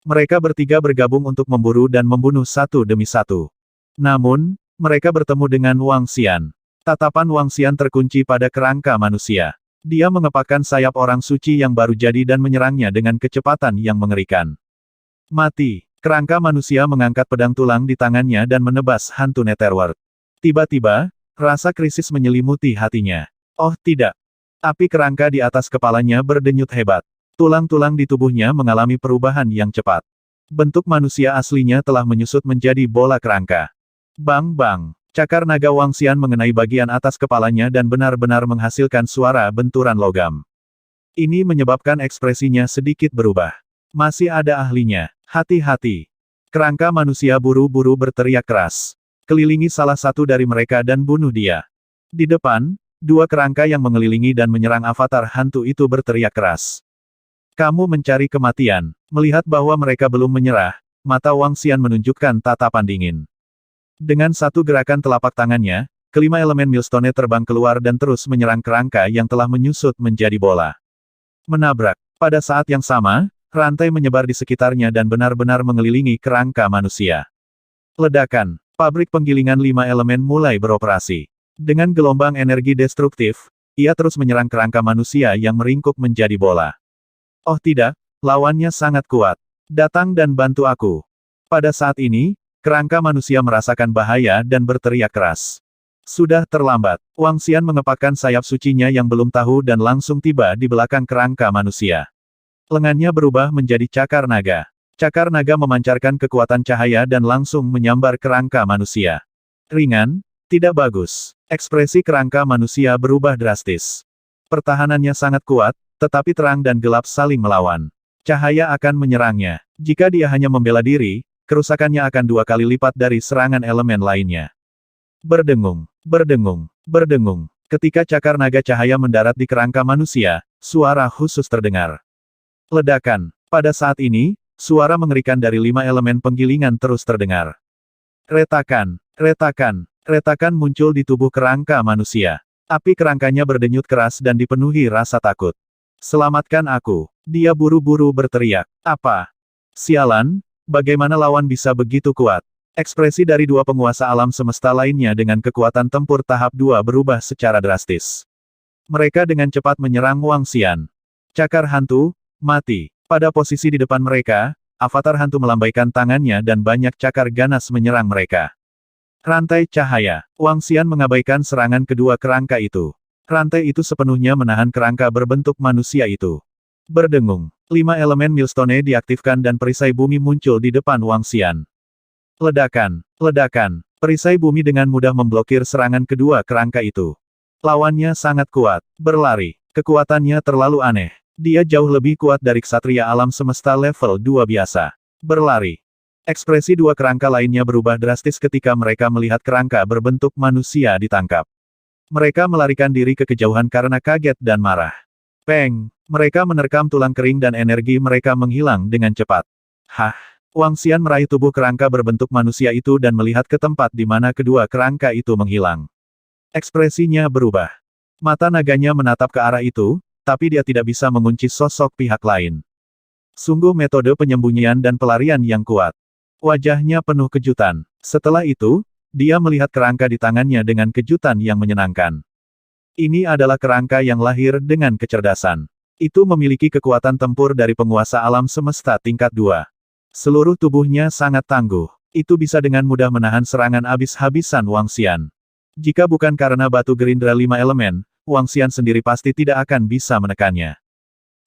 Mereka bertiga bergabung untuk memburu dan membunuh satu demi satu. Namun, mereka bertemu dengan Wang Xian. Tatapan Wang Xian terkunci pada kerangka manusia. Dia mengepakkan sayap orang suci yang baru jadi dan menyerangnya dengan kecepatan yang mengerikan. Mati. Kerangka manusia mengangkat pedang tulang di tangannya dan menebas hantu Netherworld. Tiba-tiba, rasa krisis menyelimuti hatinya. Oh tidak. Api kerangka di atas kepalanya berdenyut hebat. Tulang-tulang di tubuhnya mengalami perubahan yang cepat. Bentuk manusia aslinya telah menyusut menjadi bola kerangka. Bang-bang. Cakar naga Wang Xian mengenai bagian atas kepalanya dan benar-benar menghasilkan suara benturan logam. Ini menyebabkan ekspresinya sedikit berubah. Masih ada ahlinya. Hati-hati. Kerangka manusia buru-buru berteriak keras. Kelilingi salah satu dari mereka dan bunuh dia. Di depan, 2 kerangka yang mengelilingi dan menyerang avatar hantu itu berteriak keras. Kamu mencari kematian. Melihat bahwa mereka belum menyerah, mata Wang Xian menunjukkan tatapan dingin. Dengan satu gerakan telapak tangannya, kelima elemen Millstone terbang keluar dan terus menyerang kerangka yang telah menyusut menjadi bola. Menabrak. Pada saat yang sama, rantai menyebar di sekitarnya dan benar-benar mengelilingi kerangka manusia. Ledakan. Pabrik penggilingan 5 elemen mulai beroperasi. Dengan gelombang energi destruktif, ia terus menyerang kerangka manusia yang meringkuk menjadi bola. Oh tidak, lawannya sangat kuat. Datang dan bantu aku. Pada saat ini, kerangka manusia merasakan bahaya dan berteriak keras. Sudah terlambat. Wang Xian mengepakkan sayap sucinya yang belum tahu dan langsung tiba di belakang kerangka manusia. Lengannya berubah menjadi cakar naga. Cakar naga memancarkan kekuatan cahaya dan langsung menyambar kerangka manusia. Ringan, tidak bagus. Ekspresi kerangka manusia berubah drastis. Pertahanannya sangat kuat, tetapi terang dan gelap saling melawan. Cahaya akan menyerangnya. Jika dia hanya membela diri, kerusakannya akan 2 kali lipat dari serangan elemen lainnya. Berdengung, berdengung, berdengung. Ketika cakar naga cahaya mendarat di kerangka manusia, suara khusus terdengar. Ledakan. Pada saat ini, suara mengerikan dari 5 elemen penggilingan terus terdengar. Retakan, retakan, retakan muncul di tubuh kerangka manusia. Api kerangkanya berdenyut keras dan dipenuhi rasa takut. Selamatkan aku. Dia buru-buru berteriak. Apa? Sialan, bagaimana lawan bisa begitu kuat? Ekspresi dari 2 penguasa alam semesta lainnya dengan kekuatan tempur tahap 2 berubah secara drastis. Mereka dengan cepat menyerang Wang Xian. Cakar hantu, mati. Pada posisi di depan mereka, avatar hantu melambaikan tangannya dan banyak cakar ganas menyerang mereka. Rantai cahaya. Wang Xian mengabaikan serangan kedua kerangka itu. Rantai itu sepenuhnya menahan kerangka berbentuk manusia itu. Berdengung. 5 elemen Millstone diaktifkan dan perisai bumi muncul di depan Wang Xian. Ledakan. Ledakan. Perisai bumi dengan mudah memblokir serangan kedua kerangka itu. Lawannya sangat kuat. Berlari. Kekuatannya terlalu aneh. Dia jauh lebih kuat dari ksatria alam semesta level 2 biasa. Berlari. Ekspresi dua kerangka lainnya berubah drastis ketika mereka melihat kerangka berbentuk manusia ditangkap. Mereka melarikan diri ke kejauhan karena kaget dan marah. Peng! Mereka menerkam tulang kering dan energi mereka menghilang dengan cepat. Hah! Wang Xian meraih tubuh kerangka berbentuk manusia itu dan melihat ke tempat di mana kedua kerangka itu menghilang. Ekspresinya berubah. Mata naganya menatap ke arah itu, tapi dia tidak bisa mengunci sosok pihak lain. Sungguh metode penyembunyian dan pelarian yang kuat. Wajahnya penuh kejutan. Setelah itu, dia melihat kerangka di tangannya dengan kejutan yang menyenangkan. Ini adalah kerangka yang lahir dengan kecerdasan. Itu memiliki kekuatan tempur dari penguasa alam semesta tingkat 2. Seluruh tubuhnya sangat tangguh. Itu bisa dengan mudah menahan serangan habis-habisan Wang Xian. Jika bukan karena batu gerindra 5 elemen, Wang Xian sendiri pasti tidak akan bisa menekannya.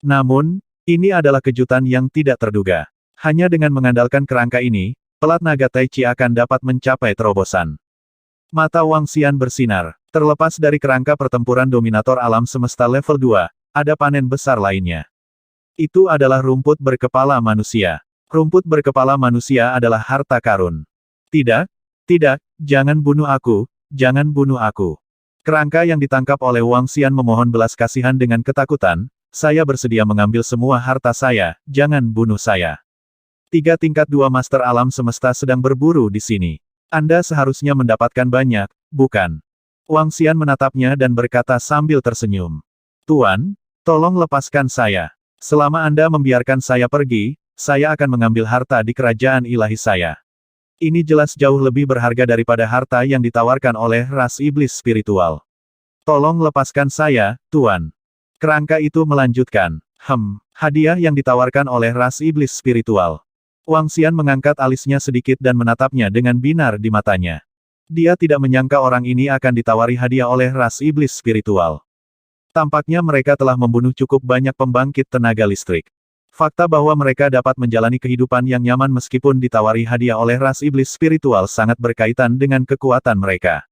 Namun, ini adalah kejutan yang tidak terduga. Hanya dengan mengandalkan kerangka ini, pelat naga Tai Chi akan dapat mencapai terobosan. Mata Wang Xian bersinar. Terlepas dari kerangka pertempuran dominator alam semesta level 2, ada panen besar lainnya. Itu adalah rumput berkepala manusia. Rumput berkepala manusia adalah harta karun. Tidak, tidak, jangan bunuh aku, jangan bunuh aku. Kerangka yang ditangkap oleh Wang Xian memohon belas kasihan dengan ketakutan, saya bersedia mengambil semua harta saya, jangan bunuh saya. 3 tingkat 2 Master Alam Semesta sedang berburu di sini. Anda seharusnya mendapatkan banyak, bukan? Wang Xian menatapnya dan berkata sambil tersenyum. Tuan, tolong lepaskan saya. Selama Anda membiarkan saya pergi, saya akan mengambil harta di kerajaan ilahi saya. Ini jelas jauh lebih berharga daripada harta yang ditawarkan oleh ras iblis spiritual. Tolong lepaskan saya, Tuan. Kerangka itu melanjutkan. Hadiah yang ditawarkan oleh ras iblis spiritual. Wang Xian mengangkat alisnya sedikit dan menatapnya dengan binar di matanya. Dia tidak menyangka orang ini akan ditawari hadiah oleh ras iblis spiritual. Tampaknya mereka telah membunuh cukup banyak pembangkit tenaga listrik. Fakta bahwa mereka dapat menjalani kehidupan yang nyaman meskipun ditawari hadiah oleh ras iblis spiritual sangat berkaitan dengan kekuatan mereka.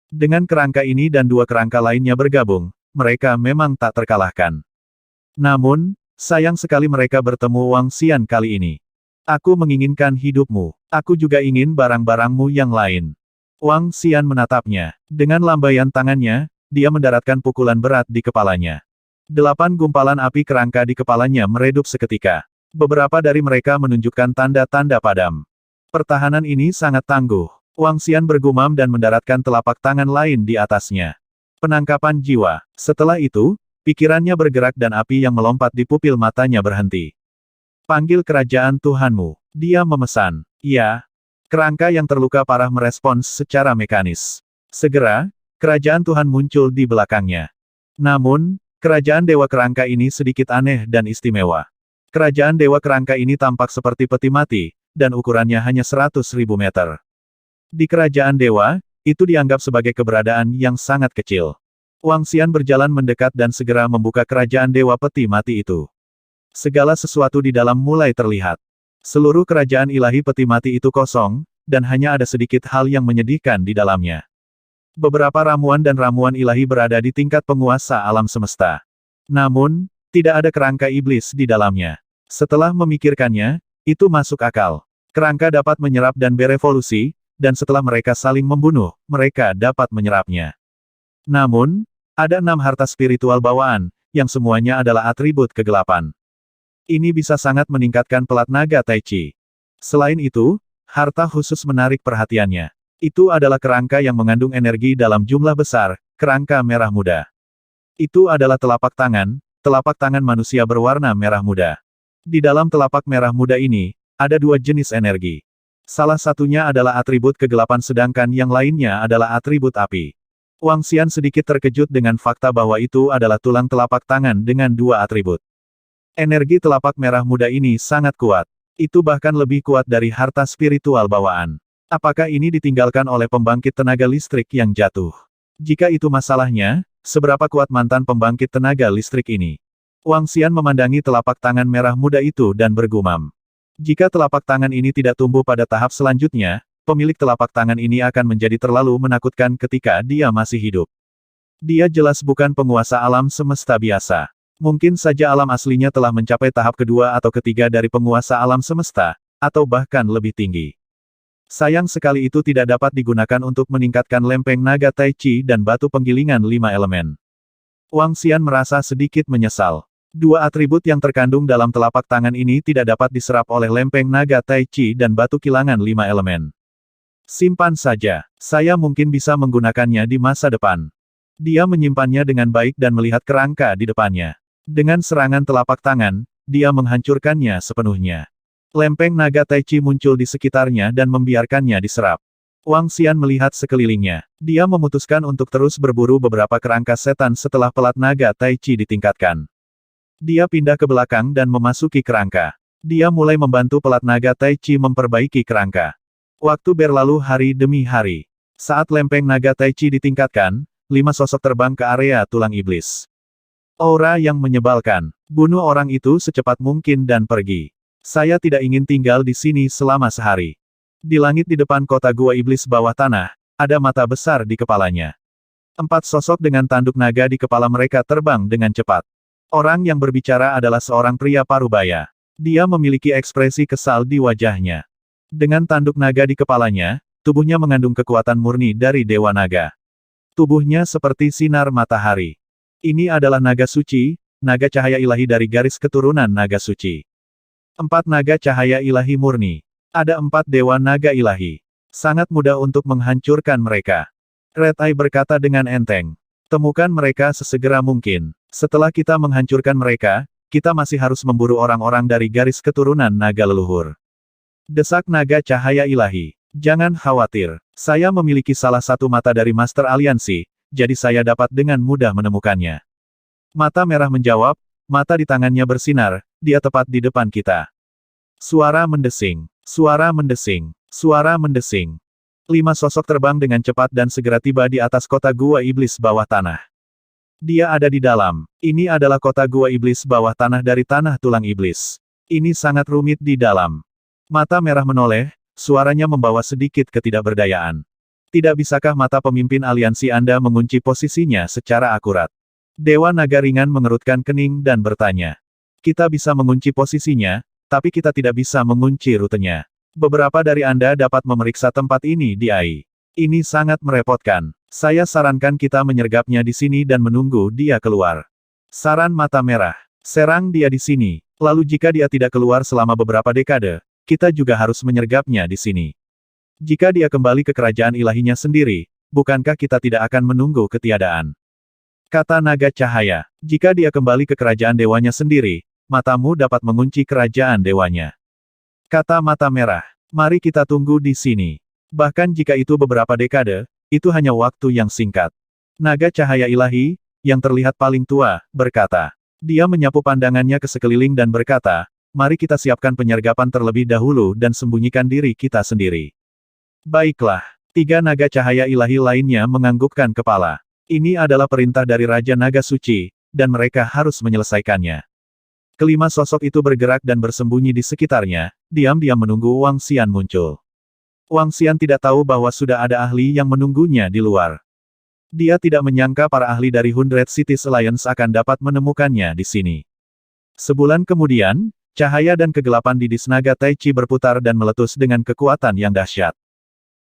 Dengan kerangka ini dan 2 kerangka lainnya bergabung, mereka memang tak terkalahkan. Namun, sayang sekali mereka bertemu Wang Xian kali ini. Aku menginginkan hidupmu. Aku juga ingin barang-barangmu yang lain. Wang Xian menatapnya. Dengan lambaian tangannya, dia mendaratkan pukulan berat di kepalanya. 8 gumpalan api kerangka di kepalanya meredup seketika. Beberapa dari mereka menunjukkan tanda-tanda padam. Pertahanan ini sangat tangguh. Wang Xian bergumam dan mendaratkan telapak tangan lain di atasnya. Penangkapan jiwa. Setelah itu, pikirannya bergerak dan api yang melompat di pupil matanya berhenti. Panggil kerajaan Tuhanmu. Dia memesan. Ya. Kerangka yang terluka parah merespons secara mekanis. Segera, kerajaan Tuhan muncul di belakangnya. Namun, kerajaan Dewa Kerangka ini sedikit aneh dan istimewa. Kerajaan Dewa Kerangka ini tampak seperti peti mati, dan ukurannya hanya 100.000 meter. Di kerajaan Dewa, itu dianggap sebagai keberadaan yang sangat kecil. Wang Xian berjalan mendekat dan segera membuka kerajaan Dewa Peti Mati itu. Segala sesuatu di dalam mulai terlihat. Seluruh kerajaan ilahi peti mati itu kosong, dan hanya ada sedikit hal yang menyedihkan di dalamnya. Beberapa ramuan dan ramuan ilahi berada di tingkat penguasa alam semesta. Namun, tidak ada kerangka iblis di dalamnya. Setelah memikirkannya, itu masuk akal. Kerangka dapat menyerap dan berevolusi, dan setelah mereka saling membunuh, mereka dapat menyerapnya. Namun, ada 6 harta spiritual bawaan, yang semuanya adalah atribut kegelapan. Ini bisa sangat meningkatkan pelat naga Tai Chi. Selain itu, harta khusus menarik perhatiannya. Itu adalah kerangka yang mengandung energi dalam jumlah besar, kerangka merah muda. Itu adalah telapak tangan manusia berwarna merah muda. Di dalam telapak merah muda ini, ada 2 jenis energi. Salah satunya adalah atribut kegelapan sedangkan yang lainnya adalah atribut api. Wang Xian sedikit terkejut dengan fakta bahwa itu adalah tulang telapak tangan dengan 2 atribut. Energi telapak merah muda ini sangat kuat. Itu bahkan lebih kuat dari harta spiritual bawaan. Apakah ini ditinggalkan oleh pembangkit tenaga listrik yang jatuh? Jika itu masalahnya, seberapa kuat mantan pembangkit tenaga listrik ini? Wang Xian memandangi telapak tangan merah muda itu dan bergumam. Jika telapak tangan ini tidak tumbuh pada tahap selanjutnya, pemilik telapak tangan ini akan menjadi terlalu menakutkan ketika dia masih hidup. Dia jelas bukan penguasa alam semesta biasa. Mungkin saja alam aslinya telah mencapai tahap kedua atau ketiga dari penguasa alam semesta, atau bahkan lebih tinggi. Sayang sekali itu tidak dapat digunakan untuk meningkatkan lempeng naga Tai Chi dan batu penggilingan 5 elemen. Wang Xian merasa sedikit menyesal. Dua atribut yang terkandung dalam telapak tangan ini tidak dapat diserap oleh lempeng naga Tai Chi dan batu kilangan 5 elemen. Simpan saja, saya mungkin bisa menggunakannya di masa depan. Dia menyimpannya dengan baik dan melihat kerangka di depannya. Dengan serangan telapak tangan, dia menghancurkannya sepenuhnya. Lempeng naga Tai Chi muncul di sekitarnya dan membiarkannya diserap. Wang Xian melihat sekelilingnya. Dia memutuskan untuk terus berburu beberapa kerangka setan setelah pelat naga Tai Chi ditingkatkan. Dia pindah ke belakang dan memasuki kerangka. Dia mulai membantu pelat naga Tai Chi memperbaiki kerangka. Waktu berlalu hari demi hari. Saat lempeng naga Tai Chi ditingkatkan, 5 sosok terbang ke area tulang iblis. Aura yang menyebalkan. Bunuh orang itu secepat mungkin dan pergi. Saya tidak ingin tinggal di sini selama sehari. Di langit di depan kota gua iblis bawah tanah, ada mata besar di kepalanya. 4 sosok dengan tanduk naga di kepala mereka terbang dengan cepat. Orang yang berbicara adalah seorang pria parubaya. Dia memiliki ekspresi kesal di wajahnya. Dengan tanduk naga di kepalanya, tubuhnya mengandung kekuatan murni dari Dewa Naga. Tubuhnya seperti sinar matahari. Ini adalah naga suci, naga cahaya ilahi dari garis keturunan naga suci. 4 naga cahaya ilahi murni. Ada 4 dewa naga ilahi. Sangat mudah untuk menghancurkan mereka. Red Eye berkata dengan enteng. Temukan mereka sesegera mungkin. Setelah kita menghancurkan mereka, kita masih harus memburu orang-orang dari garis keturunan naga leluhur. Desak naga cahaya ilahi. Jangan khawatir. Saya memiliki salah satu mata dari Master Aliansi, jadi saya dapat dengan mudah menemukannya. Mata merah menjawab, mata di tangannya bersinar, dia tepat di depan kita. Suara mendesing, suara mendesing, suara mendesing. 5 sosok terbang dengan cepat dan segera tiba di atas kota gua iblis bawah tanah. Dia ada di dalam. Ini adalah kota gua iblis bawah tanah dari tanah tulang iblis. Ini sangat rumit di dalam. Mata merah menoleh, suaranya membawa sedikit ketidakberdayaan. Tidak bisakah mata pemimpin aliansi Anda mengunci posisinya secara akurat? Dewa Naga ringan mengerutkan kening dan bertanya. Kita bisa mengunci posisinya, tapi kita tidak bisa mengunci rutenya. Beberapa dari Anda dapat memeriksa tempat ini di AI. Ini sangat merepotkan. Saya sarankan kita menyergapnya di sini dan menunggu dia keluar. Saran mata merah. Serang dia di sini. Lalu jika dia tidak keluar selama beberapa dekade, kita juga harus menyergapnya di sini. Jika dia kembali ke kerajaan ilahinya sendiri, bukankah kita tidak akan menunggu ketiadaan? Kata naga cahaya, jika dia kembali ke kerajaan dewanya sendiri, matamu dapat mengunci kerajaan dewanya. Kata mata merah, mari kita tunggu di sini. Bahkan jika itu beberapa dekade, itu hanya waktu yang singkat. Naga cahaya ilahi, yang terlihat paling tua, berkata. Dia menyapu pandangannya ke sekeliling dan berkata, mari kita siapkan penyergapan terlebih dahulu dan sembunyikan diri kita sendiri. Baiklah, 3 naga cahaya ilahi lainnya menganggukkan kepala. Ini adalah perintah dari Raja Naga Suci, dan mereka harus menyelesaikannya. Kelima sosok itu bergerak dan bersembunyi di sekitarnya, diam-diam menunggu Wang Xian muncul. Wang Xian tidak tahu bahwa sudah ada ahli yang menunggunya di luar. Dia tidak menyangka para ahli dari 100 Cities Alliance akan dapat menemukannya di sini. Sebulan kemudian, cahaya dan kegelapan di naga Tai Chi berputar dan meletus dengan kekuatan yang dahsyat.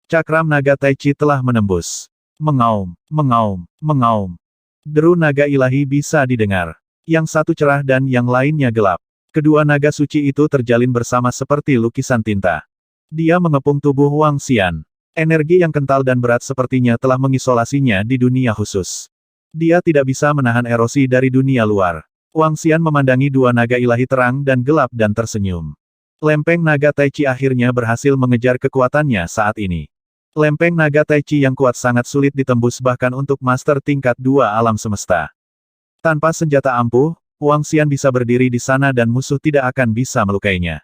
Cakram naga Tai Chi telah menembus. Mengaum, mengaum, mengaum. Deru naga ilahi bisa didengar. Yang satu cerah dan yang lainnya gelap. Kedua naga suci itu terjalin bersama seperti lukisan tinta. Dia mengepung tubuh Wang Xian. Energi yang kental dan berat sepertinya telah mengisolasinya di dunia khusus. Dia tidak bisa menahan erosi dari dunia luar. Wang Xian memandangi 2 naga ilahi terang dan gelap dan tersenyum. Lempeng naga Tai Chi akhirnya berhasil mengejar kekuatannya saat ini. Lempeng naga Tai Chi yang kuat sangat sulit ditembus bahkan untuk master tingkat 2 alam semesta. Tanpa senjata ampuh, Wang Xian bisa berdiri di sana dan musuh tidak akan bisa melukainya.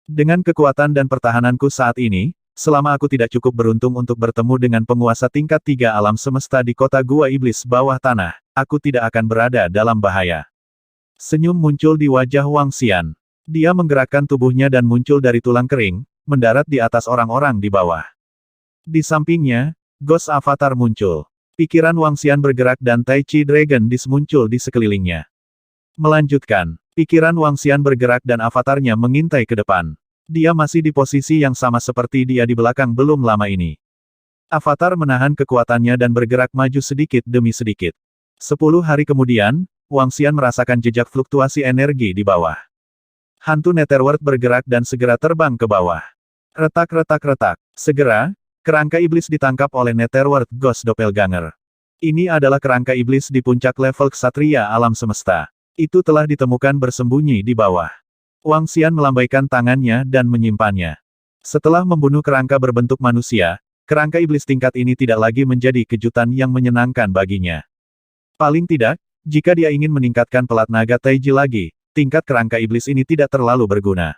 Dengan kekuatan dan pertahananku saat ini, selama aku tidak cukup beruntung untuk bertemu dengan penguasa tingkat 3 alam semesta di kota Gua Iblis bawah tanah, aku tidak akan berada dalam bahaya. Senyum muncul di wajah Wang Xian. Dia menggerakkan tubuhnya dan muncul dari tulang kering, mendarat di atas orang-orang di bawah. Di sampingnya, Ghost Avatar muncul. Pikiran Wang Xian bergerak dan Tai Chi Dragon Disc muncul di sekelilingnya. Melanjutkan, pikiran Wang Xian bergerak dan avatarnya mengintai ke depan. Dia masih di posisi yang sama seperti dia di belakang belum lama ini. Avatar menahan kekuatannya dan bergerak maju sedikit demi sedikit. 10 hari kemudian, Wang Xian merasakan jejak fluktuasi energi di bawah. Hantu Netherworld bergerak dan segera terbang ke bawah. Retak-retak-retak. Segera, kerangka iblis ditangkap oleh Netherworld Ghost Doppelganger. Ini adalah kerangka iblis di puncak level ksatria alam semesta. Itu telah ditemukan bersembunyi di bawah. Wang Xian melambaikan tangannya dan menyimpannya. Setelah membunuh kerangka berbentuk manusia, kerangka iblis tingkat ini tidak lagi menjadi kejutan yang menyenangkan baginya. Paling tidak, jika dia ingin meningkatkan pelat naga Taiji lagi, tingkat kerangka iblis ini tidak terlalu berguna.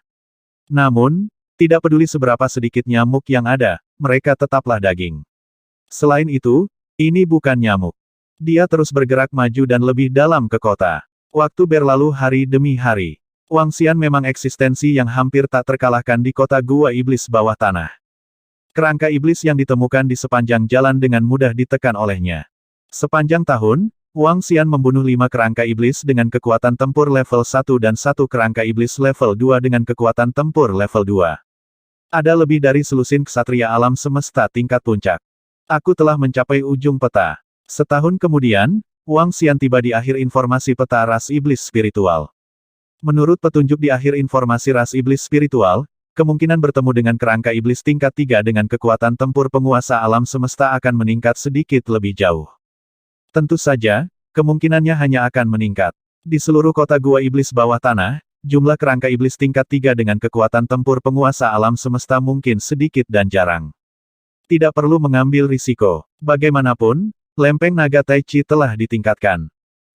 Namun, tidak peduli seberapa sedikit nyamuk yang ada, mereka tetaplah daging. Selain itu, ini bukan nyamuk. Dia terus bergerak maju dan lebih dalam ke kota. Waktu berlalu hari demi hari. Wang Xian memang eksistensi yang hampir tak terkalahkan di kota Gua Iblis bawah tanah. Kerangka iblis yang ditemukan di sepanjang jalan dengan mudah ditekan olehnya. Sepanjang tahun, Wang Xian membunuh 5 kerangka iblis dengan kekuatan tempur level 1 dan 1 kerangka iblis level 2 dengan kekuatan tempur level 2. Ada lebih dari selusin ksatria alam semesta tingkat puncak. Aku telah mencapai ujung peta. Setahun kemudian, Wang Xian tiba di akhir informasi peta ras iblis spiritual. Menurut petunjuk di akhir informasi ras iblis spiritual, kemungkinan bertemu dengan kerangka iblis tingkat 3 dengan kekuatan tempur penguasa alam semesta akan meningkat sedikit lebih jauh. Tentu saja, kemungkinannya hanya akan meningkat. Di seluruh kota Gua Iblis bawah tanah, jumlah kerangka iblis tingkat 3 dengan kekuatan tempur penguasa alam semesta mungkin sedikit dan jarang. Tidak perlu mengambil risiko. Bagaimanapun, lempeng naga Tai Chi telah ditingkatkan.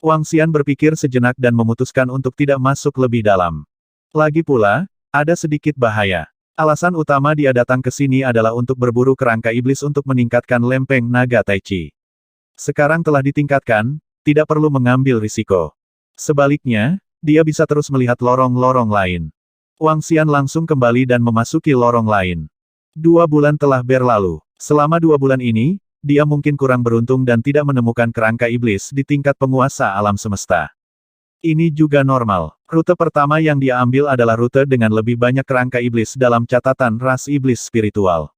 Wang Xian berpikir sejenak dan memutuskan untuk tidak masuk lebih dalam. Lagi pula, ada sedikit bahaya. Alasan utama dia datang ke sini adalah untuk berburu kerangka iblis untuk meningkatkan lempeng naga Tai Chi. Sekarang telah ditingkatkan, tidak perlu mengambil risiko. Sebaliknya, dia bisa terus melihat lorong-lorong lain. Wang Xian langsung kembali dan memasuki lorong lain. 2 bulan telah berlalu. Selama 2 bulan ini, dia mungkin kurang beruntung dan tidak menemukan kerangka iblis di tingkat penguasa alam semesta. Ini juga normal. Rute pertama yang dia ambil adalah rute dengan lebih banyak kerangka iblis dalam catatan ras iblis spiritual.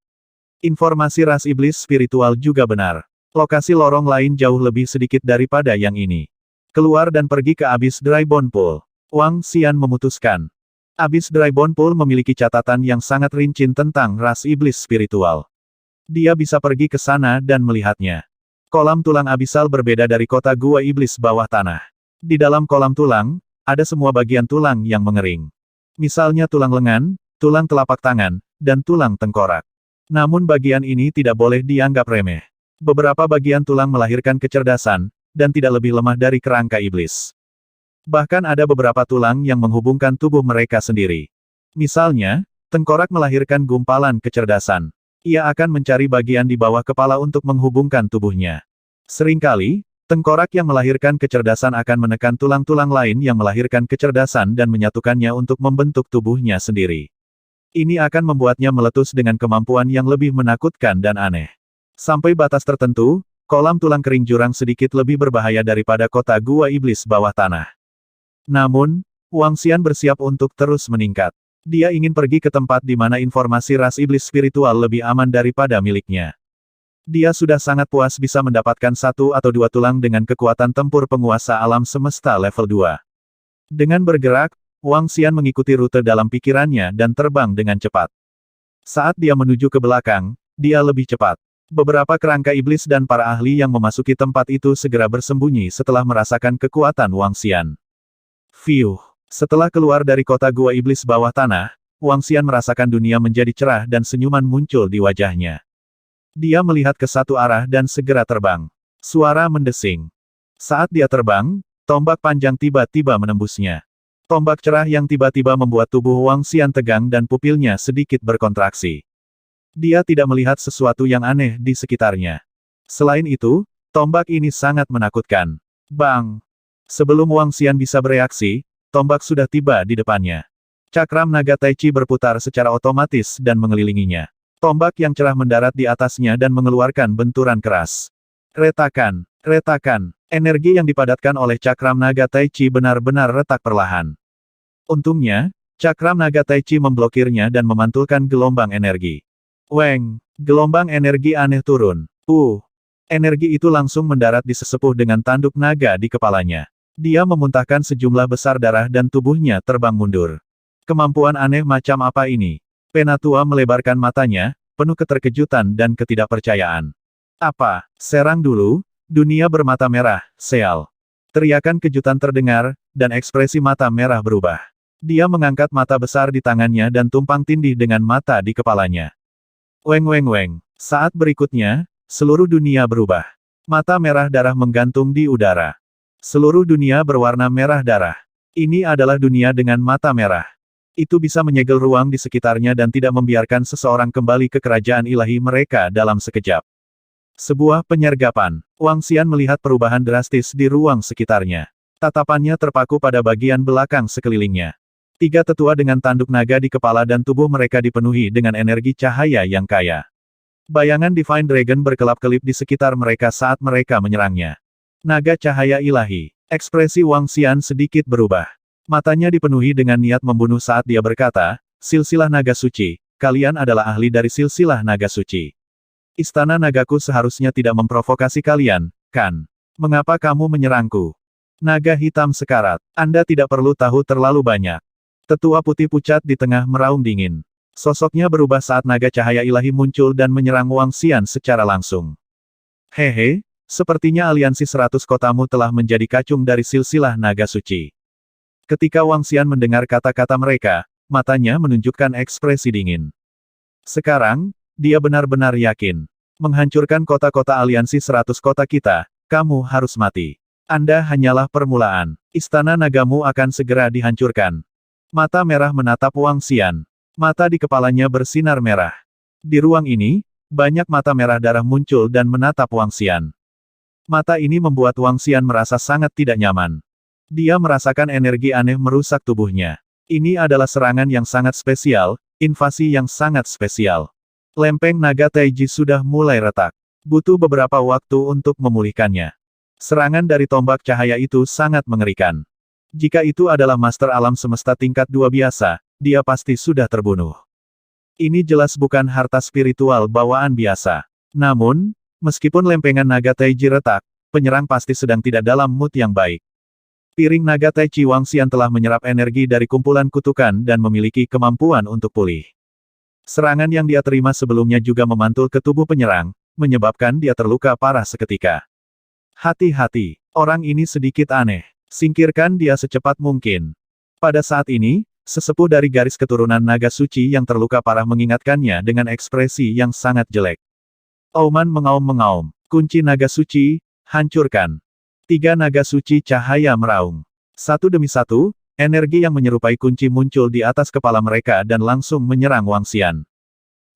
Informasi ras iblis spiritual juga benar. Lokasi lorong lain jauh lebih sedikit daripada yang ini. Keluar dan pergi ke Abyss Drybone Pool. Wang Xian memutuskan. Abyss Drybone Pool memiliki catatan yang sangat rinci tentang ras iblis spiritual. Dia bisa pergi ke sana dan melihatnya. Kolam tulang abisal berbeda dari kota Gua Iblis bawah tanah. Di dalam kolam tulang, ada semua bagian tulang yang mengering. Misalnya tulang lengan, tulang telapak tangan, dan tulang tengkorak. Namun bagian ini tidak boleh dianggap remeh. Beberapa bagian tulang melahirkan kecerdasan, dan tidak lebih lemah dari kerangka iblis. Bahkan ada beberapa tulang yang menghubungkan tubuh mereka sendiri. Misalnya, tengkorak melahirkan gumpalan kecerdasan. Ia akan mencari bagian di bawah kepala untuk menghubungkan tubuhnya. Seringkali, tengkorak yang melahirkan kecerdasan akan menekan tulang-tulang lain yang melahirkan kecerdasan dan menyatukannya untuk membentuk tubuhnya sendiri. Ini akan membuatnya meletus dengan kemampuan yang lebih menakutkan dan aneh. Sampai batas tertentu, kolam tulang kering jurang sedikit lebih berbahaya daripada kota Gua Iblis bawah tanah. Namun, Wang Xian bersiap untuk terus meningkat. Dia ingin pergi ke tempat di mana informasi ras iblis spiritual lebih aman daripada miliknya. Dia sudah sangat puas bisa mendapatkan 1 atau 2 tulang dengan kekuatan tempur penguasa alam semesta level 2. Dengan bergerak, Wang Xian mengikuti rute dalam pikirannya dan terbang dengan cepat. Saat dia menuju ke belakang, dia lebih cepat. Beberapa kerangka iblis dan para ahli yang memasuki tempat itu segera bersembunyi setelah merasakan kekuatan Wang Xian. Fiuh. Setelah keluar dari kota Gua Iblis bawah tanah, Wang Xian merasakan dunia menjadi cerah dan senyuman muncul di wajahnya. Dia melihat ke satu arah dan segera terbang. Suara mendesing. Saat dia terbang, tombak panjang tiba-tiba menembusnya. Tombak cerah yang tiba-tiba membuat tubuh Wang Xian tegang dan pupilnya sedikit berkontraksi. Dia tidak melihat sesuatu yang aneh di sekitarnya. Selain itu, tombak ini sangat menakutkan. Bang! Sebelum Wang Xian bisa bereaksi, tombak sudah tiba di depannya. Cakram naga Tai Chi berputar secara otomatis dan mengelilinginya. Tombak yang cerah mendarat di atasnya dan mengeluarkan benturan keras. Retakan, retakan. Energi yang dipadatkan oleh cakram naga Tai Chi benar-benar retak perlahan. Untungnya, cakram naga Tai Chi memblokirnya dan memantulkan gelombang energi. Weng! Gelombang energi aneh turun. Energi itu langsung mendarat di sesepuh dengan tanduk naga di kepalanya. Dia memuntahkan sejumlah besar darah dan tubuhnya terbang mundur. Kemampuan aneh macam apa ini? Penatua melebarkan matanya, penuh keterkejutan dan ketidakpercayaan. Apa? Serang dulu? Dunia bermata merah, Seal. Teriakan kejutan terdengar, dan ekspresi mata merah berubah. Dia mengangkat mata besar di tangannya dan tumpang tindih dengan mata di kepalanya. Weng weng weng. Saat berikutnya, seluruh dunia berubah. Mata merah darah menggantung di udara. Seluruh dunia berwarna merah darah. Ini adalah dunia dengan mata merah. Itu bisa menyegel ruang di sekitarnya dan tidak membiarkan seseorang kembali ke kerajaan ilahi mereka dalam sekejap. Sebuah penyergapan. Wang Xian melihat perubahan drastis di ruang sekitarnya. Tatapannya terpaku pada bagian belakang sekelilingnya. 3 tetua dengan tanduk naga di kepala dan tubuh mereka dipenuhi dengan energi cahaya yang kaya. Bayangan Divine Dragon berkelap-kelip di sekitar mereka saat mereka menyerangnya. Naga cahaya ilahi. Ekspresi Wang Xian sedikit berubah. Matanya dipenuhi dengan niat membunuh saat dia berkata, "Silsilah naga suci, kalian adalah ahli dari silsilah naga suci. Istana nagaku seharusnya tidak memprovokasi kalian, kan? Mengapa kamu menyerangku? Naga hitam sekarat, Anda tidak perlu tahu terlalu banyak." Tetua putih pucat di tengah meraung dingin. Sosoknya berubah saat naga cahaya ilahi muncul dan menyerang Wang Xian secara langsung. Hehe, sepertinya aliansi 100 kotamu telah menjadi kacung dari silsilah naga suci. Ketika Wang Xian mendengar kata-kata mereka, matanya menunjukkan ekspresi dingin. Sekarang, dia benar-benar yakin. Menghancurkan kota-kota aliansi 100 kota kita, kamu harus mati. Anda hanyalah permulaan. Istana nagamu akan segera dihancurkan. Mata merah menatap Wang Xian. Mata di kepalanya bersinar merah. Di ruang ini, banyak mata merah darah muncul dan menatap Wang Xian. Mata ini membuat Wang Xian merasa sangat tidak nyaman. Dia merasakan energi aneh merusak tubuhnya. Ini adalah serangan yang sangat spesial, invasi yang sangat spesial. Lempeng naga Taiji sudah mulai retak. Butuh beberapa waktu untuk memulihkannya. Serangan dari tombak cahaya itu sangat mengerikan. Jika itu adalah master alam semesta tingkat 2 biasa, dia pasti sudah terbunuh. Ini jelas bukan harta spiritual bawaan biasa. Namun, meskipun lempengan naga Taiji retak, penyerang pasti sedang tidak dalam mood yang baik. Piring naga Tai Chi Wang Xian telah menyerap energi dari kumpulan kutukan dan memiliki kemampuan untuk pulih. Serangan yang dia terima sebelumnya juga memantul ke tubuh penyerang, menyebabkan dia terluka parah seketika. Hati-hati, orang ini sedikit aneh. Singkirkan dia secepat mungkin. Pada saat ini, sesepuh dari garis keturunan naga suci yang terluka parah mengingatkannya dengan ekspresi yang sangat jelek. Auman mengaum-mengaum. Kunci naga suci, hancurkan. 3 naga suci cahaya meraung. Satu demi satu, energi yang menyerupai kunci muncul di atas kepala mereka dan langsung menyerang Wang Xian.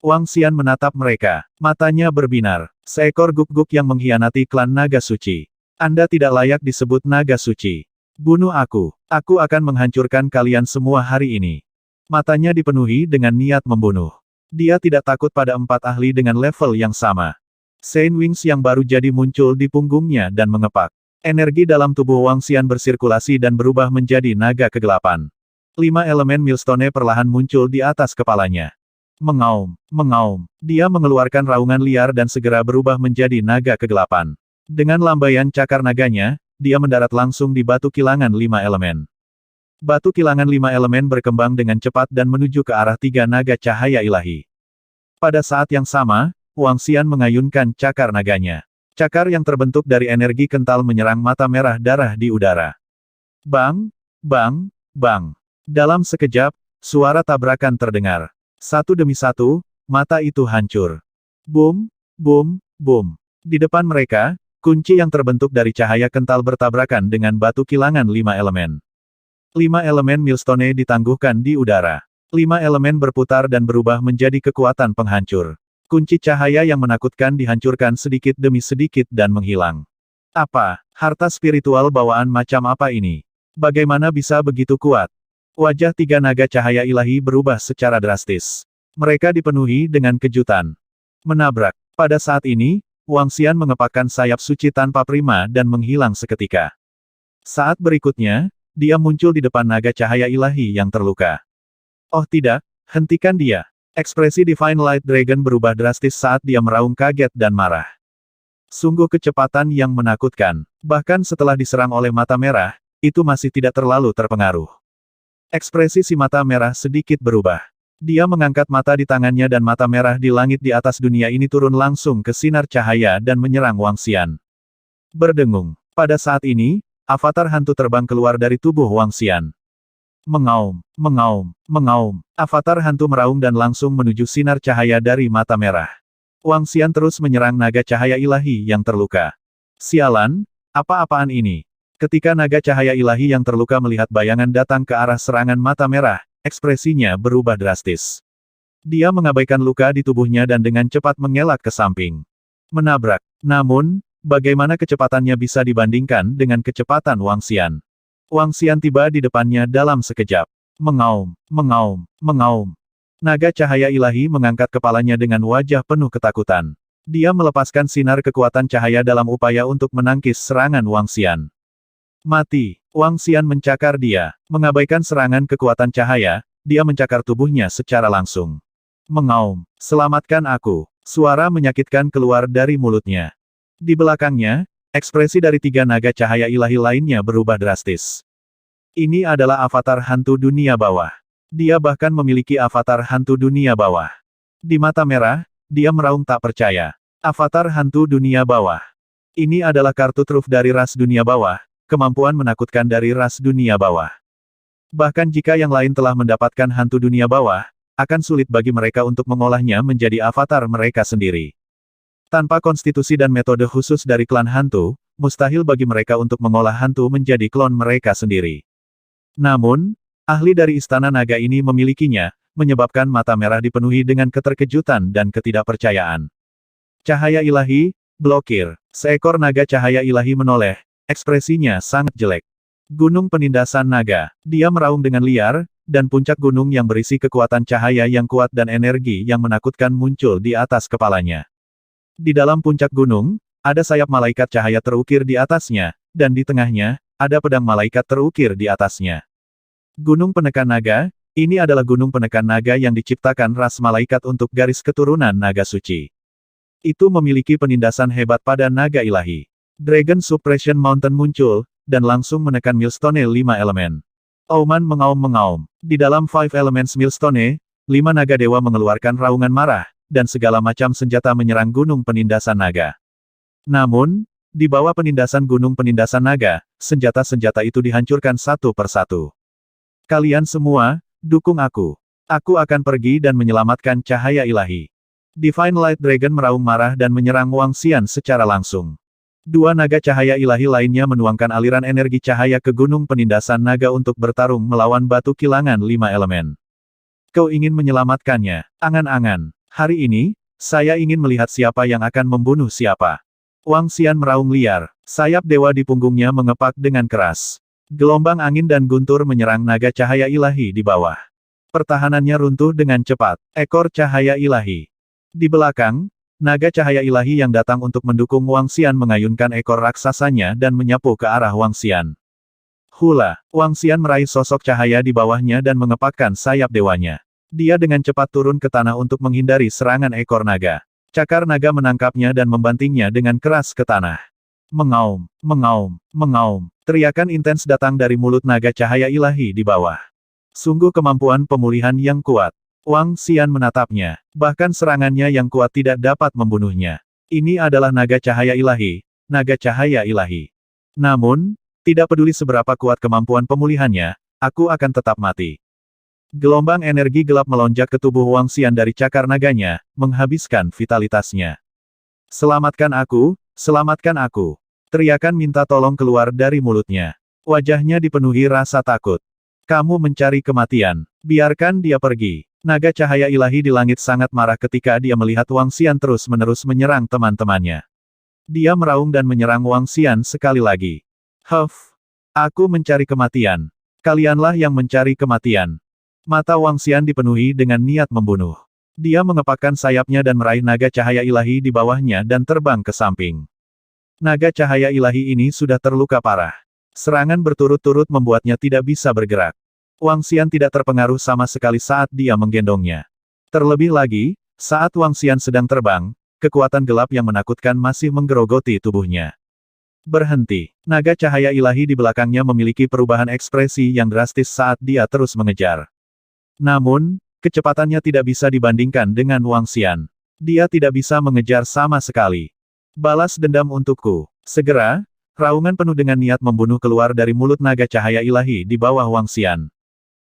Wang Xian menatap mereka. Matanya berbinar. Seekor guk-guk yang mengkhianati klan naga suci. Anda tidak layak disebut naga suci. Bunuh aku. Aku akan menghancurkan kalian semua hari ini. Matanya dipenuhi dengan niat membunuh. Dia tidak takut pada 4 ahli dengan level yang sama. Saint Wings yang baru jadi muncul di punggungnya dan mengepak. Energi dalam tubuh Wang Xian bersirkulasi dan berubah menjadi naga kegelapan. 5 elemen Millstone perlahan muncul di atas kepalanya. Mengaum, mengaum. Dia mengeluarkan raungan liar dan segera berubah menjadi naga kegelapan. Dengan lambaian cakar naganya, dia mendarat langsung di batu kilangan 5 elemen. Batu kilangan 5 elemen berkembang dengan cepat dan menuju ke arah 3 naga cahaya ilahi. Pada saat yang sama, Wang Xian mengayunkan cakar naganya. Cakar yang terbentuk dari energi kental menyerang mata merah darah di udara. Bang, bang, bang. Dalam sekejap, suara tabrakan terdengar. Satu demi satu, mata itu hancur. Boom, boom, boom. Di depan mereka, Kunci yang terbentuk dari cahaya kental bertabrakan dengan batu kilangan 5 elemen. 5 elemen Millstone ditangguhkan di udara. 5 elemen berputar dan berubah menjadi kekuatan penghancur. Kunci cahaya yang menakutkan dihancurkan sedikit demi sedikit dan menghilang. Apa? Harta spiritual bawaan macam apa ini? Bagaimana bisa begitu kuat? Wajah 3 naga cahaya ilahi berubah secara drastis. Mereka dipenuhi dengan kejutan. Menabrak. Pada saat ini, Wang Xian mengepakkan sayap suci tanpa prima dan menghilang seketika. Saat berikutnya, dia muncul di depan naga cahaya ilahi yang terluka. Oh tidak, hentikan dia. Ekspresi Divine Light Dragon berubah drastis saat dia meraung kaget dan marah. Sungguh kecepatan yang menakutkan. Bahkan setelah diserang oleh mata merah, itu masih tidak terlalu terpengaruh. Ekspresi si mata merah sedikit berubah. Dia mengangkat mata di tangannya dan mata merah di langit di atas dunia ini turun langsung ke sinar cahaya dan menyerang Wang Xian. Berdengung. Pada saat ini, avatar hantu terbang keluar dari tubuh Wang Xian. Mengaum, mengaum, mengaum. Avatar hantu meraung dan langsung menuju sinar cahaya dari mata merah. Wang Xian terus menyerang naga cahaya ilahi yang terluka. Sialan, apa-apaan ini? Ketika naga cahaya ilahi yang terluka melihat bayangan datang ke arah serangan mata merah, ekspresinya berubah drastis. Dia mengabaikan luka di tubuhnya dan dengan cepat mengelak ke samping. Menabrak. Namun, bagaimana kecepatannya bisa dibandingkan dengan kecepatan Wang Xian? Wang Xian tiba di depannya dalam sekejap. Mengaum, mengaum, mengaum. Naga cahaya ilahi mengangkat kepalanya dengan wajah penuh ketakutan. Dia melepaskan sinar kekuatan cahaya dalam upaya untuk menangkis serangan Wang Xian. Mati. Wang Xian mencakar dia. Mengabaikan serangan kekuatan cahaya, dia mencakar tubuhnya secara langsung. Mengaum. Selamatkan aku. Suara menyakitkan keluar dari mulutnya. Di belakangnya, ekspresi dari 3 naga cahaya ilahi lainnya berubah drastis. Ini adalah avatar hantu dunia bawah. Dia bahkan memiliki avatar hantu dunia bawah. Di mata merah, dia meraung tak percaya. Avatar hantu dunia bawah. Ini adalah kartu truf dari ras dunia bawah. Kemampuan menakutkan dari ras dunia bawah. Bahkan jika yang lain telah mendapatkan hantu dunia bawah, akan sulit bagi mereka untuk mengolahnya menjadi avatar mereka sendiri. Tanpa konstitusi dan metode khusus dari klan hantu, mustahil bagi mereka untuk mengolah hantu menjadi klon mereka sendiri. Namun, ahli dari Istana Naga ini memilikinya, menyebabkan mata merah dipenuhi dengan keterkejutan dan ketidakpercayaan. Cahaya ilahi, blokir. Seekor naga cahaya ilahi menoleh. Ekspresinya sangat jelek. Gunung penindasan naga. Dia meraung dengan liar, dan puncak gunung yang berisi kekuatan cahaya yang kuat dan energi yang menakutkan muncul di atas kepalanya. Di dalam puncak gunung, ada sayap malaikat cahaya terukir di atasnya, dan di tengahnya, ada pedang malaikat terukir di atasnya. Gunung penekan naga, ini adalah gunung penekan naga yang diciptakan ras malaikat untuk garis keturunan naga suci. Itu memiliki penindasan hebat pada naga ilahi. Dragon Suppression Mountain muncul, dan langsung menekan Millstone 5 elemen. Auman mengaum-mengaum. Di dalam 5 Elements Millstone, 5 naga dewa mengeluarkan raungan marah, dan segala macam senjata menyerang gunung penindasan naga. Namun, di bawah penindasan gunung penindasan naga, senjata-senjata itu dihancurkan satu persatu. Kalian semua, dukung aku. Aku akan pergi dan menyelamatkan cahaya ilahi. Divine Light Dragon meraung marah dan menyerang Wang Xian secara langsung. 2 naga cahaya ilahi lainnya menuangkan aliran energi cahaya ke gunung penindasan naga untuk bertarung melawan batu kilangan 5 elemen. Kau ingin menyelamatkannya? Angan-angan. Hari ini, saya ingin melihat siapa yang akan membunuh siapa. Wang Xian meraung liar. Sayap dewa di punggungnya mengepak dengan keras. Gelombang angin dan guntur menyerang naga cahaya ilahi di bawah. Pertahanannya runtuh dengan cepat. Ekor cahaya ilahi. Di belakang, naga cahaya ilahi yang datang untuk mendukung Wang Xian mengayunkan ekor raksasanya dan menyapu ke arah Wang Xian. Hula, Wang Xian meraih sosok cahaya di bawahnya dan mengepakkan sayap dewanya. Dia dengan cepat turun ke tanah untuk menghindari serangan ekor naga. Cakar naga menangkapnya dan membantingnya dengan keras ke tanah. Mengaum, mengaum, mengaum. Teriakan intens datang dari mulut naga cahaya ilahi di bawah. Sungguh kemampuan pemulihan yang kuat. Wang Xian menatapnya. Bahkan serangannya yang kuat tidak dapat membunuhnya. Ini adalah naga cahaya ilahi, naga cahaya ilahi. Namun, tidak peduli seberapa kuat kemampuan pemulihannya, aku akan tetap mati. Gelombang energi gelap melonjak ke tubuh Wang Xian dari cakar naganya, menghabiskan vitalitasnya. Selamatkan aku, Selamatkan aku. Teriakan minta tolong keluar dari mulutnya. Wajahnya dipenuhi rasa takut. Kamu mencari kematian. Biarkan dia pergi. Naga cahaya ilahi di langit sangat marah ketika dia melihat Wang Xian terus-menerus menyerang teman-temannya. Dia meraung dan menyerang Wang Xian sekali lagi. Huff. Aku mencari kematian. Kalianlah yang mencari kematian. Mata Wang Xian dipenuhi dengan niat membunuh. Dia mengepakkan sayapnya dan meraih naga cahaya ilahi di bawahnya dan terbang ke samping. Naga cahaya ilahi ini sudah terluka parah. Serangan berturut-turut membuatnya tidak bisa bergerak. Wang Xian tidak terpengaruh sama sekali saat dia menggendongnya. Terlebih lagi, saat Wang Xian sedang terbang, kekuatan gelap yang menakutkan masih menggerogoti tubuhnya. Berhenti. Naga cahaya ilahi di belakangnya memiliki perubahan ekspresi yang drastis saat dia terus mengejar. Namun, kecepatannya tidak bisa dibandingkan dengan Wang Xian. Dia tidak bisa mengejar sama sekali. Balas dendam untukku. Segera, raungan penuh dengan niat membunuh keluar dari mulut naga cahaya ilahi di bawah Wang Xian.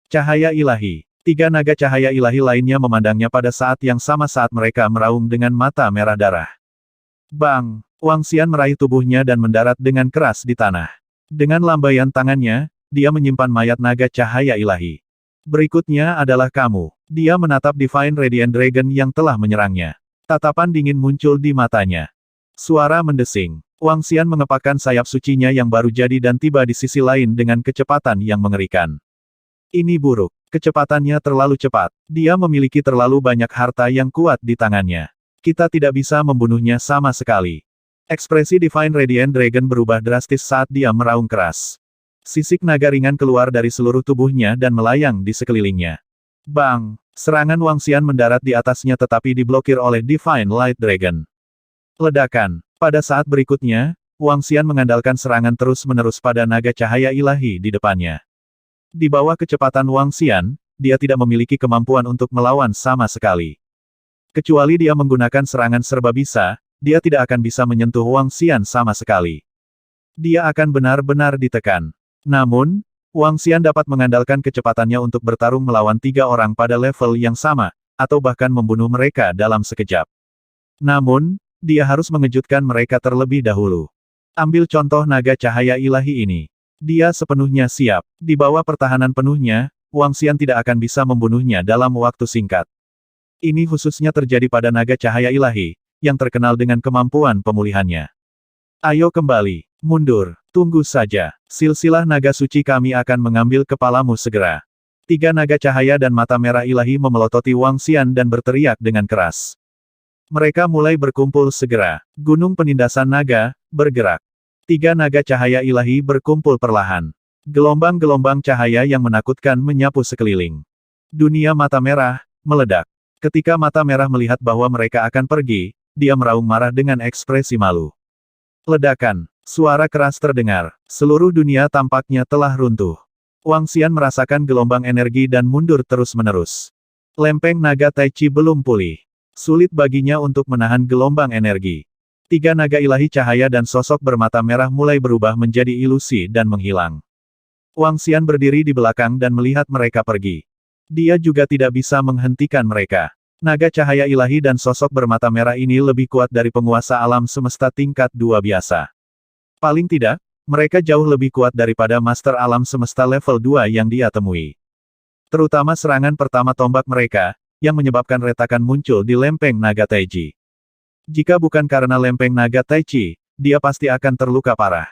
Cahaya ilahi. 3 naga cahaya ilahi lainnya memandangnya pada saat yang sama saat mereka meraung dengan mata merah darah. Bang! Wang Xian meraih tubuhnya dan mendarat dengan keras di tanah. Dengan lambaian tangannya, dia menyimpan mayat naga cahaya ilahi. Berikutnya adalah kamu. Dia menatap Divine Radiant Dragon yang telah menyerangnya. Tatapan dingin muncul di matanya. Suara mendesing. Wang Xian mengepakkan sayap sucinya yang baru jadi dan tiba di sisi lain dengan kecepatan yang mengerikan. Ini buruk. Kecepatannya terlalu cepat. Dia memiliki terlalu banyak harta yang kuat di tangannya. Kita tidak bisa membunuhnya sama sekali. Ekspresi Divine Radiant Dragon berubah drastis saat dia meraung keras. Sisik naga ringan keluar dari seluruh tubuhnya dan melayang di sekelilingnya. Bang! Serangan Wang Xian mendarat di atasnya tetapi diblokir oleh Divine Light Dragon. Ledakan. Pada saat berikutnya, Wang Xian mengandalkan serangan terus-menerus pada naga cahaya ilahi di depannya. Di bawah kecepatan Wang Xian, dia tidak memiliki kemampuan untuk melawan sama sekali. Kecuali dia menggunakan serangan serba bisa, dia tidak akan bisa menyentuh Wang Xian sama sekali. Dia akan benar-benar ditekan. Namun, Wang Xian dapat mengandalkan kecepatannya untuk bertarung melawan 3 orang pada level yang sama, atau bahkan membunuh mereka dalam sekejap. Namun, dia harus mengejutkan mereka terlebih dahulu. Ambil contoh naga cahaya ilahi ini. Dia sepenuhnya siap. Di bawah pertahanan penuhnya, Wang Xian tidak akan bisa membunuhnya dalam waktu singkat. Ini khususnya terjadi pada naga cahaya ilahi, yang terkenal dengan kemampuan pemulihannya. Ayo kembali. Mundur. Tunggu saja. Silsilah naga suci kami akan mengambil kepalamu segera. 3 naga cahaya dan mata merah ilahi memelototi Wang Xian dan berteriak dengan keras. Mereka mulai berkumpul segera. Gunung penindasan naga, bergerak. 3 naga cahaya ilahi berkumpul perlahan. Gelombang-gelombang cahaya yang menakutkan menyapu sekeliling. Dunia mata merah, meledak. Ketika mata merah melihat bahwa mereka akan pergi, dia meraung marah dengan ekspresi malu. Ledakan. Suara keras terdengar. Seluruh dunia tampaknya telah runtuh. Wang Xian merasakan gelombang energi dan mundur terus-menerus. Lempeng naga Tai Chi belum pulih. Sulit baginya untuk menahan gelombang energi. 3 naga ilahi cahaya dan sosok bermata merah mulai berubah menjadi ilusi dan menghilang. Wang Xian berdiri di belakang dan melihat mereka pergi. Dia juga tidak bisa menghentikan mereka. Naga cahaya ilahi dan sosok bermata merah ini lebih kuat dari penguasa alam semesta tingkat 2 biasa. Paling tidak, mereka jauh lebih kuat daripada Master Alam Semesta level 2 yang dia temui. Terutama serangan pertama tombak mereka, yang menyebabkan retakan muncul di lempeng naga Tai Chi. Jika bukan karena lempeng naga Tai Chi, dia pasti akan terluka parah.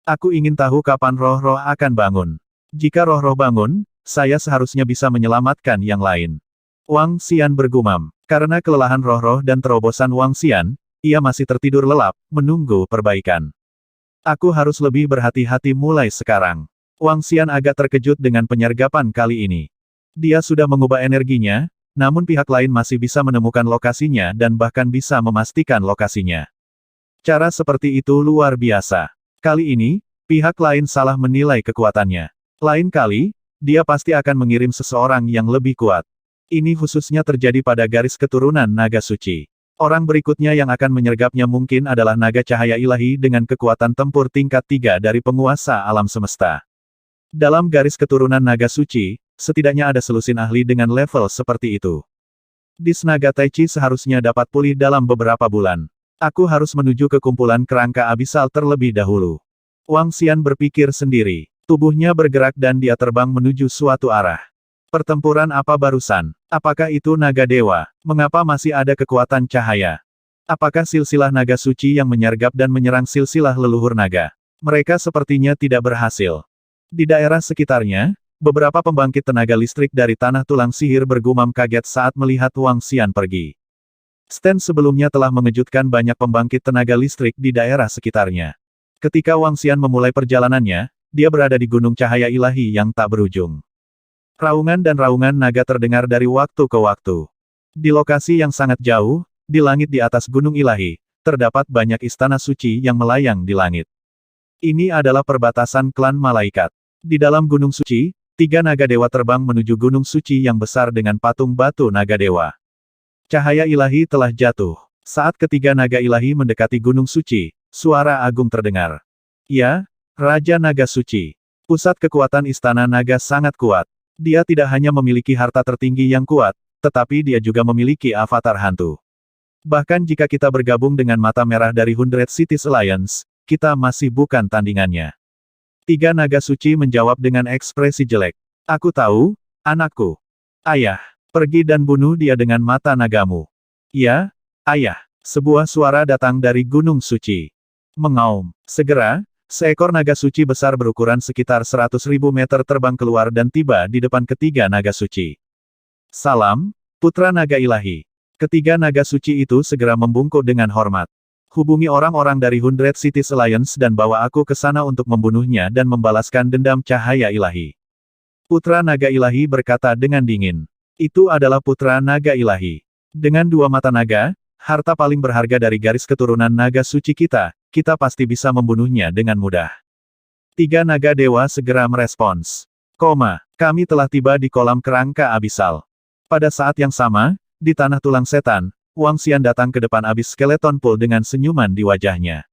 Aku ingin tahu kapan roh-roh akan bangun. Jika roh-roh bangun, saya seharusnya bisa menyelamatkan yang lain. Wang Xian bergumam. Karena kelelahan roh-roh dan terobosan Wang Xian, ia masih tertidur lelap, menunggu perbaikan. Aku harus lebih berhati-hati mulai sekarang. Wang Xian agak terkejut dengan penyergapan kali ini. Dia sudah mengubah energinya, namun pihak lain masih bisa menemukan lokasinya dan bahkan bisa memastikan lokasinya. Cara seperti itu luar biasa. Kali ini, pihak lain salah menilai kekuatannya. Lain kali, dia pasti akan mengirim seseorang yang lebih kuat. Ini khususnya terjadi pada garis keturunan naga suci. Orang berikutnya yang akan menyergapnya mungkin adalah naga cahaya ilahi dengan kekuatan tempur tingkat 3 dari penguasa alam semesta. Dalam garis keturunan naga suci, setidaknya ada selusin ahli dengan level seperti itu. Dis naga Tai Chi seharusnya dapat pulih dalam beberapa bulan. Aku harus menuju ke kumpulan kerangka abisal terlebih dahulu. Wang Xian berpikir sendiri. Tubuhnya bergerak dan dia terbang menuju suatu arah. Pertempuran apa barusan? Apakah itu naga dewa? Mengapa masih ada kekuatan cahaya? Apakah silsilah naga suci yang menyergap dan menyerang silsilah leluhur naga? Mereka sepertinya tidak berhasil. Di daerah sekitarnya, beberapa pembangkit tenaga listrik dari tanah tulang sihir bergumam kaget saat melihat Wang Xian pergi. Stand sebelumnya telah mengejutkan banyak pembangkit tenaga listrik di daerah sekitarnya. Ketika Wang Xian memulai perjalanannya, dia berada di gunung cahaya ilahi yang tak berujung. Raungan dan raungan naga terdengar dari waktu ke waktu. Di lokasi yang sangat jauh, di langit di atas gunung ilahi, terdapat banyak istana suci yang melayang di langit. Ini adalah perbatasan klan malaikat. Di dalam gunung suci, 3 naga dewa terbang menuju gunung suci yang besar dengan patung batu naga dewa. Cahaya ilahi telah jatuh. Saat ketiga naga ilahi mendekati gunung suci, suara agung terdengar. Ya, Raja Naga Suci. Pusat kekuatan istana naga sangat kuat. Dia tidak hanya memiliki harta tertinggi yang kuat, tetapi dia juga memiliki avatar hantu. Bahkan jika kita bergabung dengan mata merah dari 100 Cities Alliance, kita masih bukan tandingannya. 3 naga suci menjawab dengan ekspresi jelek. Aku tahu, anakku. Ayah. Pergi dan bunuh dia dengan mata nagamu. Ya, ayah. Sebuah suara datang dari gunung suci. Mengaum. Segera, seekor naga suci besar berukuran sekitar 100.000 meter terbang keluar dan tiba di depan ketiga naga suci. Salam, putra naga ilahi. Ketiga naga suci itu segera membungkuk dengan hormat. Hubungi orang-orang dari 100 Cities Alliance dan bawa aku ke sana untuk membunuhnya dan membalaskan dendam cahaya ilahi. Putra naga ilahi berkata dengan dingin. Itu adalah putra naga ilahi. Dengan 2 mata naga, harta paling berharga dari garis keturunan naga suci kita pasti bisa membunuhnya dengan mudah. 3 naga dewa segera merespons. Kami telah tiba di kolam kerangka abisal. Pada saat yang sama, di tanah tulang setan, Wang Xian datang ke depan abis skeleton pool dengan senyuman di wajahnya.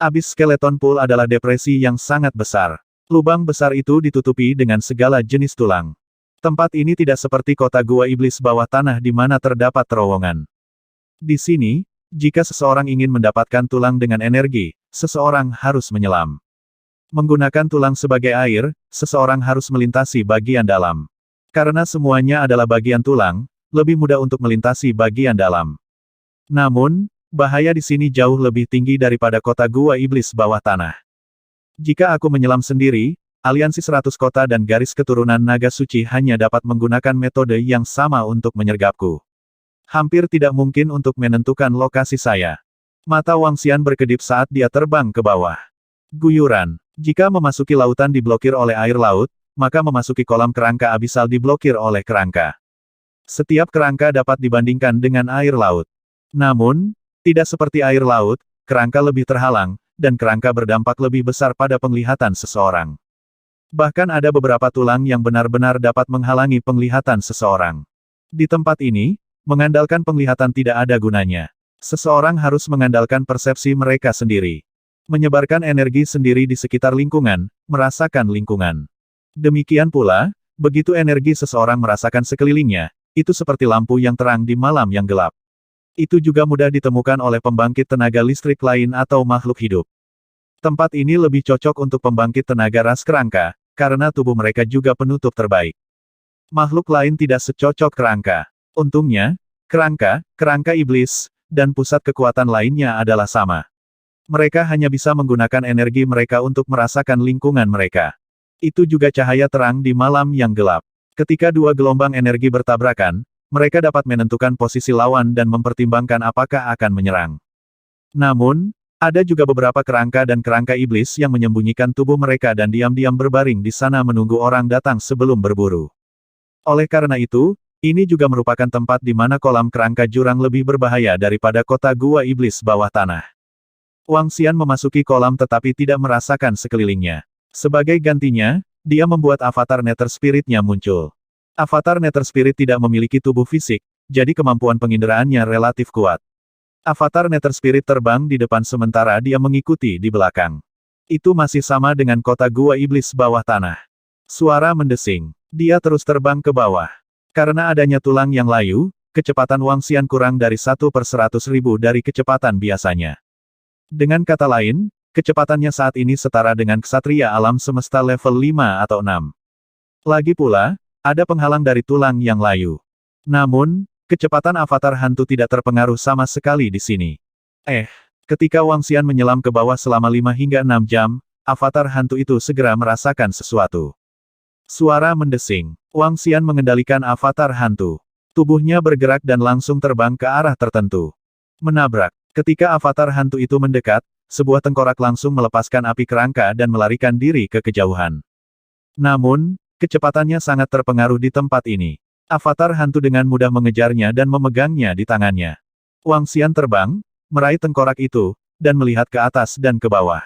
Abis skeleton pool adalah depresi yang sangat besar. Lubang besar itu ditutupi dengan segala jenis tulang. Tempat ini tidak seperti kota gua iblis bawah tanah di mana terdapat terowongan. Di sini, jika seseorang ingin mendapatkan tulang dengan energi, seseorang harus menyelam. Menggunakan tulang sebagai air, seseorang harus melintasi bagian dalam. Karena semuanya adalah bagian tulang, lebih mudah untuk melintasi bagian dalam. Namun, bahaya di sini jauh lebih tinggi daripada kota gua iblis bawah tanah. Jika aku menyelam sendiri, Aliansi 100 Kota dan Garis Keturunan Naga Suci hanya dapat menggunakan metode yang sama untuk menyergapku. Hampir tidak mungkin untuk menentukan lokasi saya. Mata Wang Xian berkedip saat dia terbang ke bawah. Guyuran. Jika memasuki lautan diblokir oleh air laut, maka memasuki kolam kerangka abisal diblokir oleh kerangka. Setiap kerangka dapat dibandingkan dengan air laut. Namun, tidak seperti air laut, kerangka lebih terhalang, dan kerangka berdampak lebih besar pada penglihatan seseorang. Bahkan ada beberapa tulang yang benar-benar dapat menghalangi penglihatan seseorang. Di tempat ini, mengandalkan penglihatan tidak ada gunanya. Seseorang harus mengandalkan persepsi mereka sendiri. Menyebarkan energi sendiri di sekitar lingkungan, merasakan lingkungan. Demikian pula, begitu energi seseorang merasakan sekelilingnya, itu seperti lampu yang terang di malam yang gelap. Itu juga mudah ditemukan oleh pembangkit tenaga listrik lain atau makhluk hidup. Tempat ini lebih cocok untuk pembangkit tenaga ras kerangka, karena tubuh mereka juga penutup terbaik. Makhluk lain tidak secocok kerangka. Untungnya, kerangka iblis, dan pusat kekuatan lainnya adalah sama. Mereka hanya bisa menggunakan energi mereka untuk merasakan lingkungan mereka. Itu juga cahaya terang di malam yang gelap. Ketika 2 gelombang energi bertabrakan, mereka dapat menentukan posisi lawan dan mempertimbangkan apakah akan menyerang. Namun, ada juga beberapa kerangka dan kerangka iblis yang menyembunyikan tubuh mereka dan diam-diam berbaring di sana menunggu orang datang sebelum berburu. Oleh karena itu, ini juga merupakan tempat di mana kolam kerangka jurang lebih berbahaya daripada kota gua iblis bawah tanah. Wang Xian memasuki kolam tetapi tidak merasakan sekelilingnya. Sebagai gantinya, dia membuat avatar Nether Spirit-nya muncul. Avatar Nether Spirit tidak memiliki tubuh fisik, jadi kemampuan penginderaannya relatif kuat. Avatar Nether Spirit terbang di depan sementara dia mengikuti di belakang. Itu masih sama dengan kota gua iblis bawah tanah. Suara mendesing. Dia terus terbang ke bawah. Karena adanya tulang yang layu, kecepatan Wang Xian kurang dari 1/100.000 dari kecepatan biasanya. Dengan kata lain, kecepatannya saat ini setara dengan ksatria alam semesta level 5 atau 6. Lagi pula, ada penghalang dari tulang yang layu. Namun, kecepatan avatar hantu tidak terpengaruh sama sekali di sini. Ketika Wang Xian menyelam ke bawah selama 5 hingga 6 jam, avatar hantu itu segera merasakan sesuatu. Suara mendesing. Wang Xian mengendalikan avatar hantu. Tubuhnya bergerak dan langsung terbang ke arah tertentu. Menabrak. Ketika avatar hantu itu mendekat, sebuah tengkorak langsung melepaskan api kerangka dan melarikan diri ke kejauhan. Namun, kecepatannya sangat terpengaruh di tempat ini. Avatar hantu dengan mudah mengejarnya dan memegangnya di tangannya. Wang Xian terbang, meraih tengkorak itu, dan melihat ke atas dan ke bawah.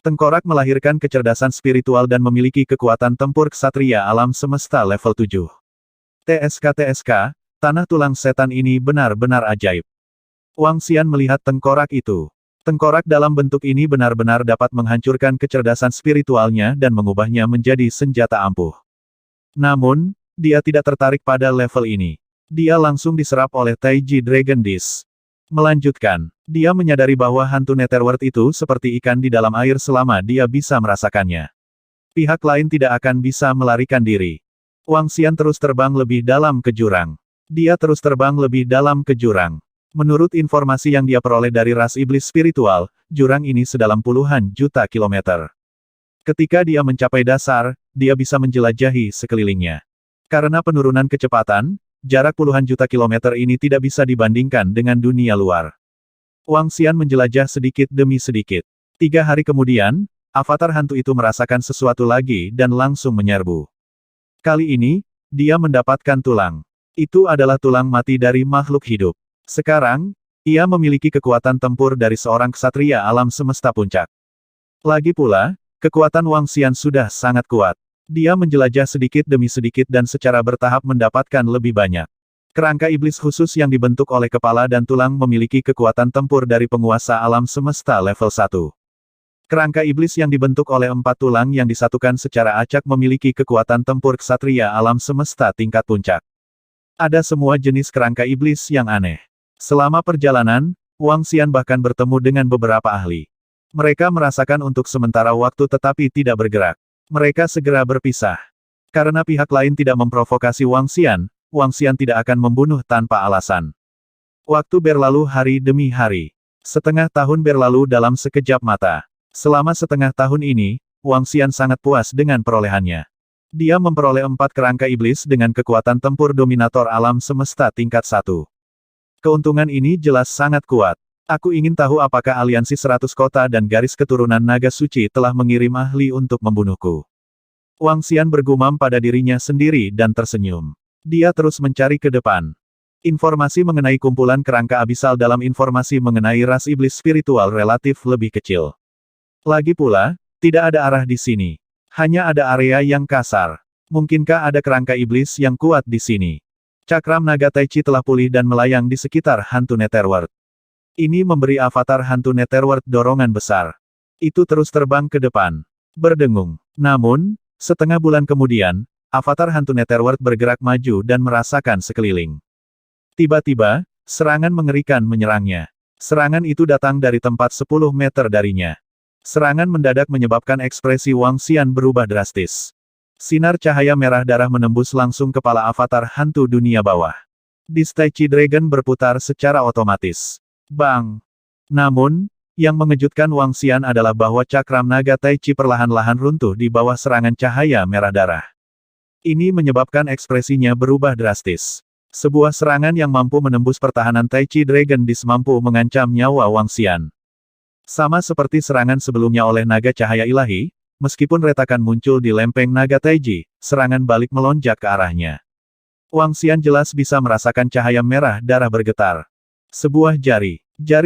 Tengkorak melahirkan kecerdasan spiritual dan memiliki kekuatan tempur ksatria alam semesta level 7. TSK, tanah tulang setan ini benar-benar ajaib. Wang Xian melihat tengkorak itu. Tengkorak dalam bentuk ini benar-benar dapat menghancurkan kecerdasan spiritualnya dan mengubahnya menjadi senjata ampuh. Namun, dia tidak tertarik pada level ini. Dia langsung diserap oleh Taiji Dragon Disk. Melanjutkan, dia menyadari bahwa hantu Netherworld itu seperti ikan di dalam air selama dia bisa merasakannya. Pihak lain tidak akan bisa melarikan diri. Wang Xian terus terbang lebih dalam ke jurang. Dia terus terbang lebih dalam ke jurang. Menurut informasi yang dia peroleh dari ras iblis spiritual, jurang ini sedalam puluhan juta kilometer. Ketika dia mencapai dasar, dia bisa menjelajahi sekelilingnya. Karena penurunan kecepatan, jarak puluhan juta kilometer ini tidak bisa dibandingkan dengan dunia luar. Wang Xian menjelajah sedikit demi sedikit. 3 hari kemudian, avatar hantu itu merasakan sesuatu lagi dan langsung menyerbu. Kali ini, dia mendapatkan tulang. Itu adalah tulang mati dari makhluk hidup. Sekarang, ia memiliki kekuatan tempur dari seorang ksatria alam semesta puncak. Lagi pula, kekuatan Wang Xian sudah sangat kuat. Dia menjelajah sedikit demi sedikit dan secara bertahap mendapatkan lebih banyak. Kerangka iblis khusus yang dibentuk oleh kepala dan tulang memiliki kekuatan tempur dari penguasa alam semesta level 1. Kerangka iblis yang dibentuk oleh 4 tulang yang disatukan secara acak memiliki kekuatan tempur ksatria alam semesta tingkat puncak. Ada semua jenis kerangka iblis yang aneh. Selama perjalanan, Wang Xian bahkan bertemu dengan beberapa ahli. Mereka merasakan untuk sementara waktu tetapi tidak bergerak. Mereka segera berpisah. Karena pihak lain tidak memprovokasi Wang Xian tidak akan membunuh tanpa alasan. Waktu berlalu hari demi hari. Setengah tahun berlalu dalam sekejap mata. Selama setengah tahun ini, Wang Xian sangat puas dengan perolehannya. Dia memperoleh 4 kerangka iblis dengan kekuatan tempur dominator alam semesta tingkat 1. Keuntungan ini jelas sangat kuat. Aku ingin tahu apakah aliansi 100 kota dan garis keturunan naga suci telah mengirim ahli untuk membunuhku. Wang Xian bergumam pada dirinya sendiri dan tersenyum. Dia terus mencari ke depan. Informasi mengenai kumpulan kerangka abisal dalam informasi mengenai ras iblis spiritual relatif lebih kecil. Lagi pula, tidak ada arah di sini. Hanya ada area yang kasar. Mungkinkah ada kerangka iblis yang kuat di sini? Cakram naga Taichi telah pulih dan melayang di sekitar hantu Netherworld. Ini memberi avatar hantu Netherworld dorongan besar. Itu terus terbang ke depan. Berdengung. Namun, setengah bulan kemudian, avatar hantu Netherworld bergerak maju dan merasakan sekeliling. Tiba-tiba, serangan mengerikan menyerangnya. Serangan itu datang dari tempat 10 meter darinya. Serangan mendadak menyebabkan ekspresi Wang Xian berubah drastis. Sinar cahaya merah darah menembus langsung kepala avatar hantu dunia bawah. Disk Taichi Dragon berputar secara otomatis. Bang! Namun, yang mengejutkan Wang Xian adalah bahwa cakram naga Taichi perlahan-lahan runtuh di bawah serangan cahaya merah darah. Ini menyebabkan ekspresinya berubah drastis. Sebuah serangan yang mampu menembus pertahanan Taichi Dragon Disk mampu mengancam nyawa Wang Xian. Sama seperti serangan sebelumnya oleh naga cahaya ilahi, meskipun retakan muncul di lempeng naga Taiji, serangan balik melonjak ke arahnya. Wang Xian jelas bisa merasakan cahaya merah darah bergetar. Sebuah jari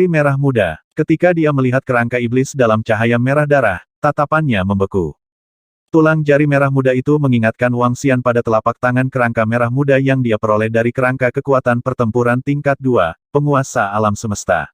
merah muda. Ketika dia melihat kerangka iblis dalam cahaya merah darah, tatapannya membeku. Tulang jari merah muda itu mengingatkan Wang Xian pada telapak tangan kerangka merah muda yang dia peroleh dari kerangka kekuatan pertempuran tingkat 2, penguasa alam semesta.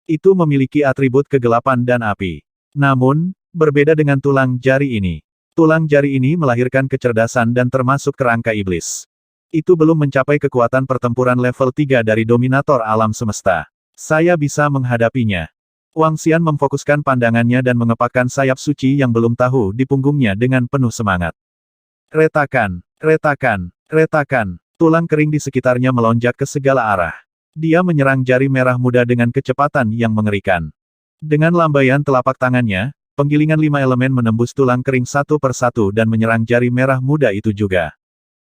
Itu memiliki atribut kegelapan dan api. Namun, berbeda dengan tulang jari ini. Tulang jari ini melahirkan kecerdasan dan termasuk kerangka iblis. Itu belum mencapai kekuatan pertempuran level 3 dari dominator alam semesta. Saya bisa menghadapinya. Wang Xian memfokuskan pandangannya dan mengepakkan sayap suci yang belum tahu di punggungnya dengan penuh semangat. Retakan, retakan, retakan. Tulang kering di sekitarnya melonjak ke segala arah. Dia menyerang jari merah muda dengan kecepatan yang mengerikan. Dengan lambaian telapak tangannya, penggilingan 5 elemen menembus tulang kering satu persatu dan menyerang jari merah muda itu juga.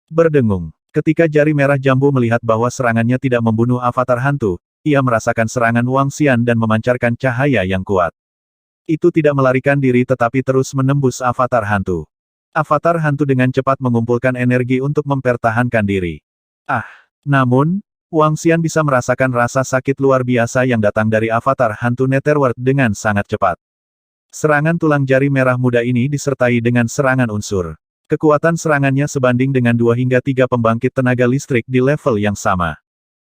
Berdengung. Ketika jari merah jambu melihat bahwa serangannya tidak membunuh avatar hantu, ia merasakan serangan Wang Xian dan memancarkan cahaya yang kuat. Itu tidak melarikan diri tetapi terus menembus avatar hantu. Avatar hantu dengan cepat mengumpulkan energi untuk mempertahankan diri. Namun, Wang Xian bisa merasakan rasa sakit luar biasa yang datang dari avatar hantu Netherworld dengan sangat cepat. Serangan tulang jari merah muda ini disertai dengan serangan unsur. Kekuatan serangannya sebanding dengan 2 hingga 3 pembangkit tenaga listrik di level yang sama.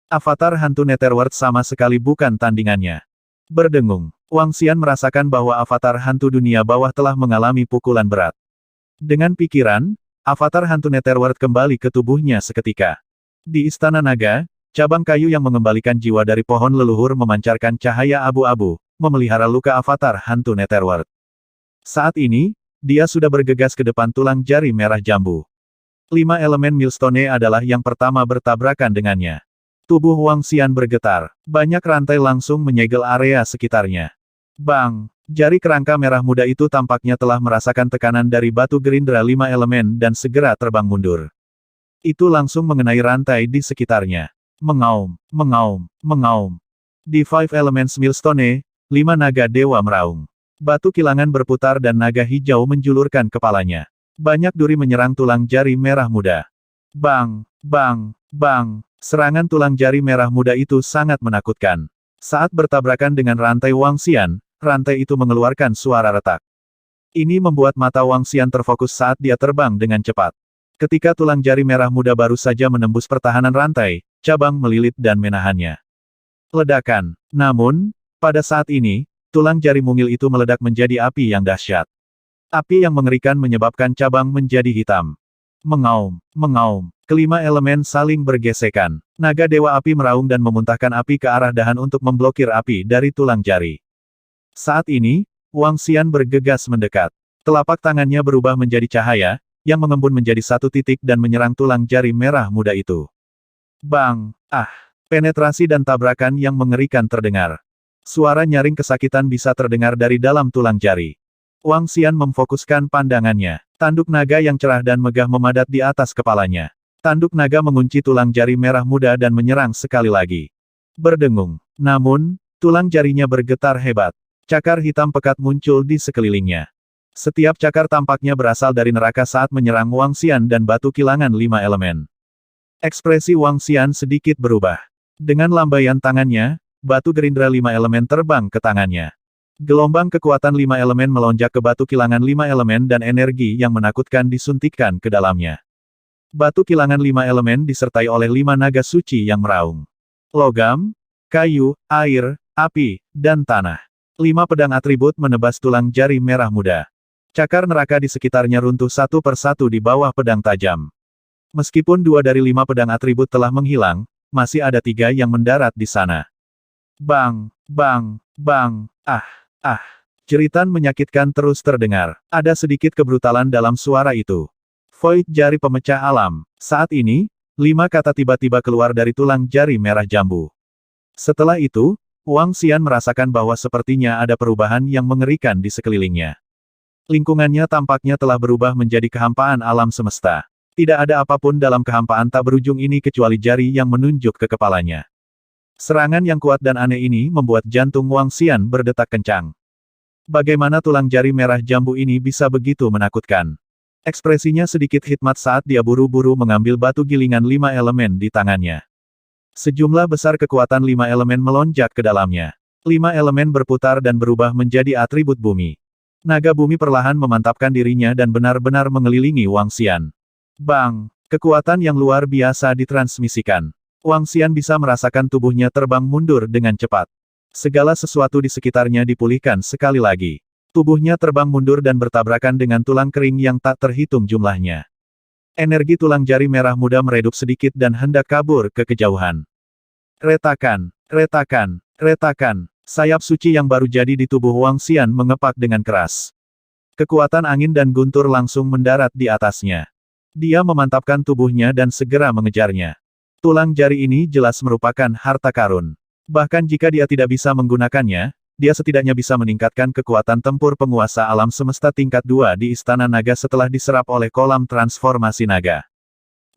Avatar hantu Netherworld sama sekali bukan tandingannya. Berdengung, Wang Xian merasakan bahwa avatar hantu dunia bawah telah mengalami pukulan berat. Dengan pikiran, avatar hantu Netherworld kembali ke tubuhnya seketika. Di Istana Naga, cabang kayu yang mengembalikan jiwa dari pohon leluhur memancarkan cahaya abu-abu, memelihara luka avatar hantu Netherworld. Saat ini, dia sudah bergegas ke depan tulang jari merah jambu. 5 elemen Millstone adalah yang pertama bertabrakan dengannya. Tubuh Wang Xian bergetar, banyak rantai langsung menyegel area sekitarnya. Bang! Jari kerangka merah muda itu tampaknya telah merasakan tekanan dari batu gerindra 5 elemen dan segera terbang mundur. Itu langsung mengenai rantai di sekitarnya. Mengaum, mengaum, mengaum. Di 5 Elements Millstone, 5 naga dewa meraung. Batu kilangan berputar dan naga hijau menjulurkan kepalanya. Banyak duri menyerang tulang jari merah muda. Bang, bang, bang. Serangan tulang jari merah muda itu sangat menakutkan. Saat bertabrakan dengan rantai Wang Xian, rantai itu mengeluarkan suara retak. Ini membuat mata Wang Xian terfokus saat dia terbang dengan cepat. Ketika tulang jari merah muda baru saja menembus pertahanan rantai, cabang melilit dan menahannya. Ledakan. Namun, pada saat ini, tulang jari mungil itu meledak menjadi api yang dahsyat. Api yang mengerikan menyebabkan cabang menjadi hitam. Mengaum, mengaum. Kelima elemen saling bergesekan. Naga dewa api meraung dan memuntahkan api ke arah dahan untuk memblokir api dari tulang jari. Saat ini, Wang Xian bergegas mendekat. Telapak tangannya berubah menjadi cahaya, yang mengembun menjadi satu titik dan menyerang tulang jari merah muda itu. Bang! Penetrasi dan tabrakan yang mengerikan terdengar. Suara nyaring kesakitan bisa terdengar dari dalam tulang jari. Wang Xian memfokuskan pandangannya. Tanduk naga yang cerah dan megah memadat di atas kepalanya. Tanduk naga mengunci tulang jari merah muda dan menyerang sekali lagi. Berdengung. Namun, tulang jarinya bergetar hebat. Cakar hitam pekat muncul di sekelilingnya. Setiap cakar tampaknya berasal dari neraka saat menyerang Wang Xian dan batu kilangan 5 elemen. Ekspresi Wang Xian sedikit berubah. Dengan lambaian tangannya, batu gerindra 5 elemen terbang ke tangannya. Gelombang kekuatan 5 elemen melonjak ke batu kilangan 5 elemen dan energi yang menakutkan disuntikkan ke dalamnya. Batu kilangan 5 elemen disertai oleh 5 naga suci yang meraung. Logam, kayu, air, api, dan tanah. 5 pedang atribut menebas tulang jari merah muda. Cakar neraka di sekitarnya runtuh satu persatu di bawah pedang tajam. Meskipun 2 dari 5 pedang atribut telah menghilang, masih ada 3 yang mendarat di sana. Bang, bang, bang, jeritan menyakitkan terus terdengar. Ada sedikit kebrutalan dalam suara itu. Void jari pemecah alam. Saat ini, 5 kata tiba-tiba keluar dari tulang jari merah jambu. Setelah itu, Wang Xian merasakan bahwa sepertinya ada perubahan yang mengerikan di sekelilingnya. Lingkungannya tampaknya telah berubah menjadi kehampaan alam semesta. Tidak ada apapun dalam kehampaan tak berujung ini kecuali jari yang menunjuk ke kepalanya. Serangan yang kuat dan aneh ini membuat jantung Wang Xian berdetak kencang. Bagaimana tulang jari merah jambu ini bisa begitu menakutkan? Ekspresinya sedikit hikmat saat dia buru-buru mengambil batu gilingan 5 elemen di tangannya. Sejumlah besar kekuatan 5 elemen melonjak ke dalamnya. 5 elemen berputar dan berubah menjadi atribut bumi. Naga bumi perlahan memantapkan dirinya dan benar-benar mengelilingi Wang Xian. Bang! Kekuatan yang luar biasa ditransmisikan. Wang Xian bisa merasakan tubuhnya terbang mundur dengan cepat. Segala sesuatu di sekitarnya dipulihkan sekali lagi. Tubuhnya terbang mundur dan bertabrakan dengan tulang kering yang tak terhitung jumlahnya. Energi tulang jari merah muda meredup sedikit dan hendak kabur ke kejauhan. Retakan, retakan, retakan. Sayap suci yang baru jadi di tubuh Wang Xian mengepak dengan keras. Kekuatan angin dan guntur langsung mendarat di atasnya. Dia memantapkan tubuhnya dan segera mengejarnya. Tulang jari ini jelas merupakan harta karun. Bahkan jika dia tidak bisa menggunakannya, dia setidaknya bisa meningkatkan kekuatan tempur penguasa alam semesta tingkat 2 di Istana Naga setelah diserap oleh kolam transformasi naga.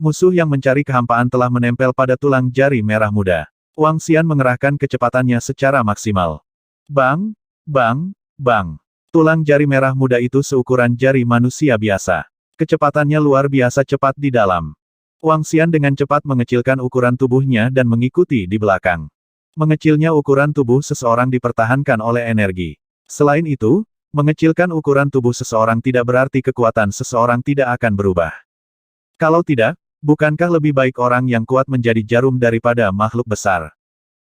Musuh yang mencari kehampaan telah menempel pada tulang jari merah muda. Wang Xian mengerahkan kecepatannya secara maksimal. Bang, bang, bang. Tulang jari merah muda itu seukuran jari manusia biasa. Kecepatannya luar biasa cepat di dalam. Wang Xian dengan cepat mengecilkan ukuran tubuhnya dan mengikuti di belakang. Mengecilnya ukuran tubuh seseorang dipertahankan oleh energi. Selain itu, mengecilkan ukuran tubuh seseorang tidak berarti kekuatan seseorang tidak akan berubah. Kalau tidak, bukankah lebih baik orang yang kuat menjadi jarum daripada makhluk besar?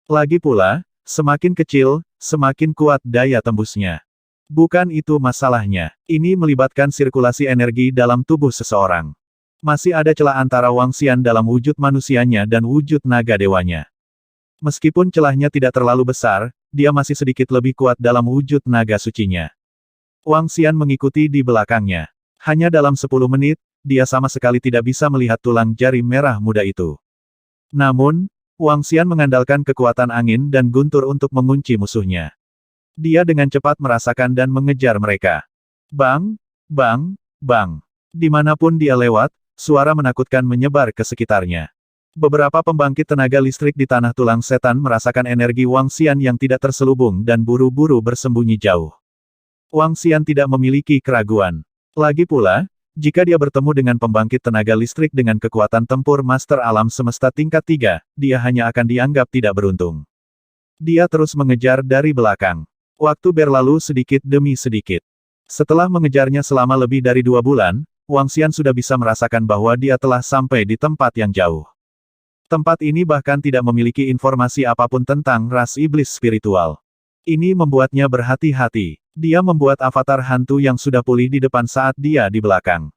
Lagi pula, semakin kecil, semakin kuat daya tembusnya. Bukan itu masalahnya. Ini melibatkan sirkulasi energi dalam tubuh seseorang. Masih ada celah antara Wang Xian dalam wujud manusianya dan wujud naga dewanya. Meskipun celahnya tidak terlalu besar, dia masih sedikit lebih kuat dalam wujud naga sucinya. Wang Xian mengikuti di belakangnya. Hanya dalam 10 menit, dia sama sekali tidak bisa melihat tulang jari merah muda itu. Namun, Wang Xian mengandalkan kekuatan angin dan guntur untuk mengunci musuhnya. Dia dengan cepat merasakan dan mengejar mereka. Bang, bang, bang. Dimanapun dia lewat, suara menakutkan menyebar ke sekitarnya. Beberapa pembangkit tenaga listrik di tanah tulang setan merasakan energi Wang Xian yang tidak terselubung dan buru-buru bersembunyi jauh. Wang Xian tidak memiliki keraguan. Lagi pula, jika dia bertemu dengan pembangkit tenaga listrik dengan kekuatan tempur Master Alam Semesta tingkat 3, dia hanya akan dianggap tidak beruntung. Dia terus mengejar dari belakang. Waktu berlalu sedikit demi sedikit. Setelah mengejarnya selama lebih dari 2 bulan, Wang Xian sudah bisa merasakan bahwa dia telah sampai di tempat yang jauh. Tempat ini bahkan tidak memiliki informasi apapun tentang ras iblis spiritual. Ini membuatnya berhati-hati. Dia membuat avatar hantu yang sudah pulih di depan saat dia di belakang.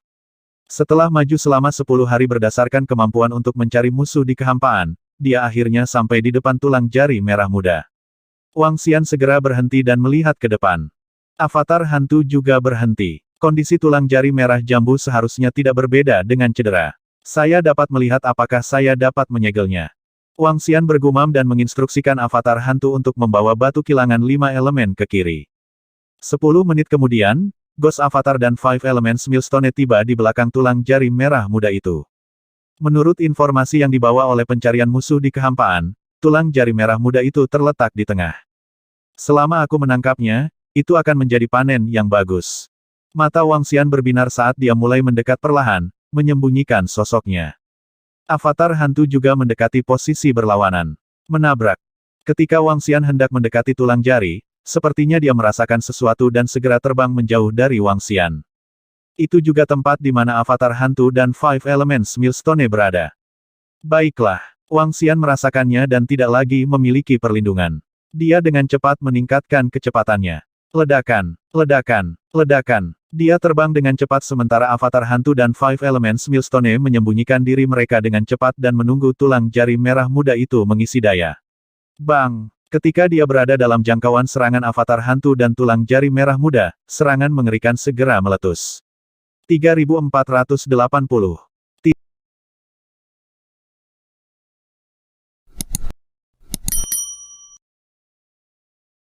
Setelah maju selama 10 hari berdasarkan kemampuan untuk mencari musuh di kehampaan, dia akhirnya sampai di depan tulang jari merah muda. Wang Xian segera berhenti dan melihat ke depan. Avatar hantu juga berhenti. Kondisi tulang jari merah jambu seharusnya tidak berbeda dengan cedera. Saya dapat melihat apakah saya dapat menyegelnya. Wang Xian bergumam dan menginstruksikan avatar hantu untuk membawa batu kilangan 5 elemen ke kiri. 10 menit kemudian, Ghost Avatar dan Five Elements Millstone tiba di belakang tulang jari merah muda itu. Menurut informasi yang dibawa oleh pencarian musuh di kehampaan, tulang jari merah muda itu terletak di tengah. Selama aku menangkapnya, itu akan menjadi panen yang bagus. Mata Wang Xian berbinar saat dia mulai mendekat perlahan, menyembunyikan sosoknya. Avatar hantu juga mendekati posisi berlawanan. Menabrak. Ketika Wang Xian hendak mendekati tulang jari, sepertinya dia merasakan sesuatu dan segera terbang menjauh dari Wang Xian. Itu juga tempat di mana avatar hantu dan Five Elements Millstone berada. Baiklah, Wang Xian merasakannya dan tidak lagi memiliki perlindungan. Dia dengan cepat meningkatkan kecepatannya. Ledakan, ledakan, ledakan. Dia terbang dengan cepat sementara avatar hantu dan Five Elements Millstone menyembunyikan diri mereka dengan cepat dan menunggu tulang jari merah muda itu mengisi daya. Bang! Ketika dia berada dalam jangkauan serangan avatar hantu dan tulang jari merah muda, serangan mengerikan segera meletus. 3480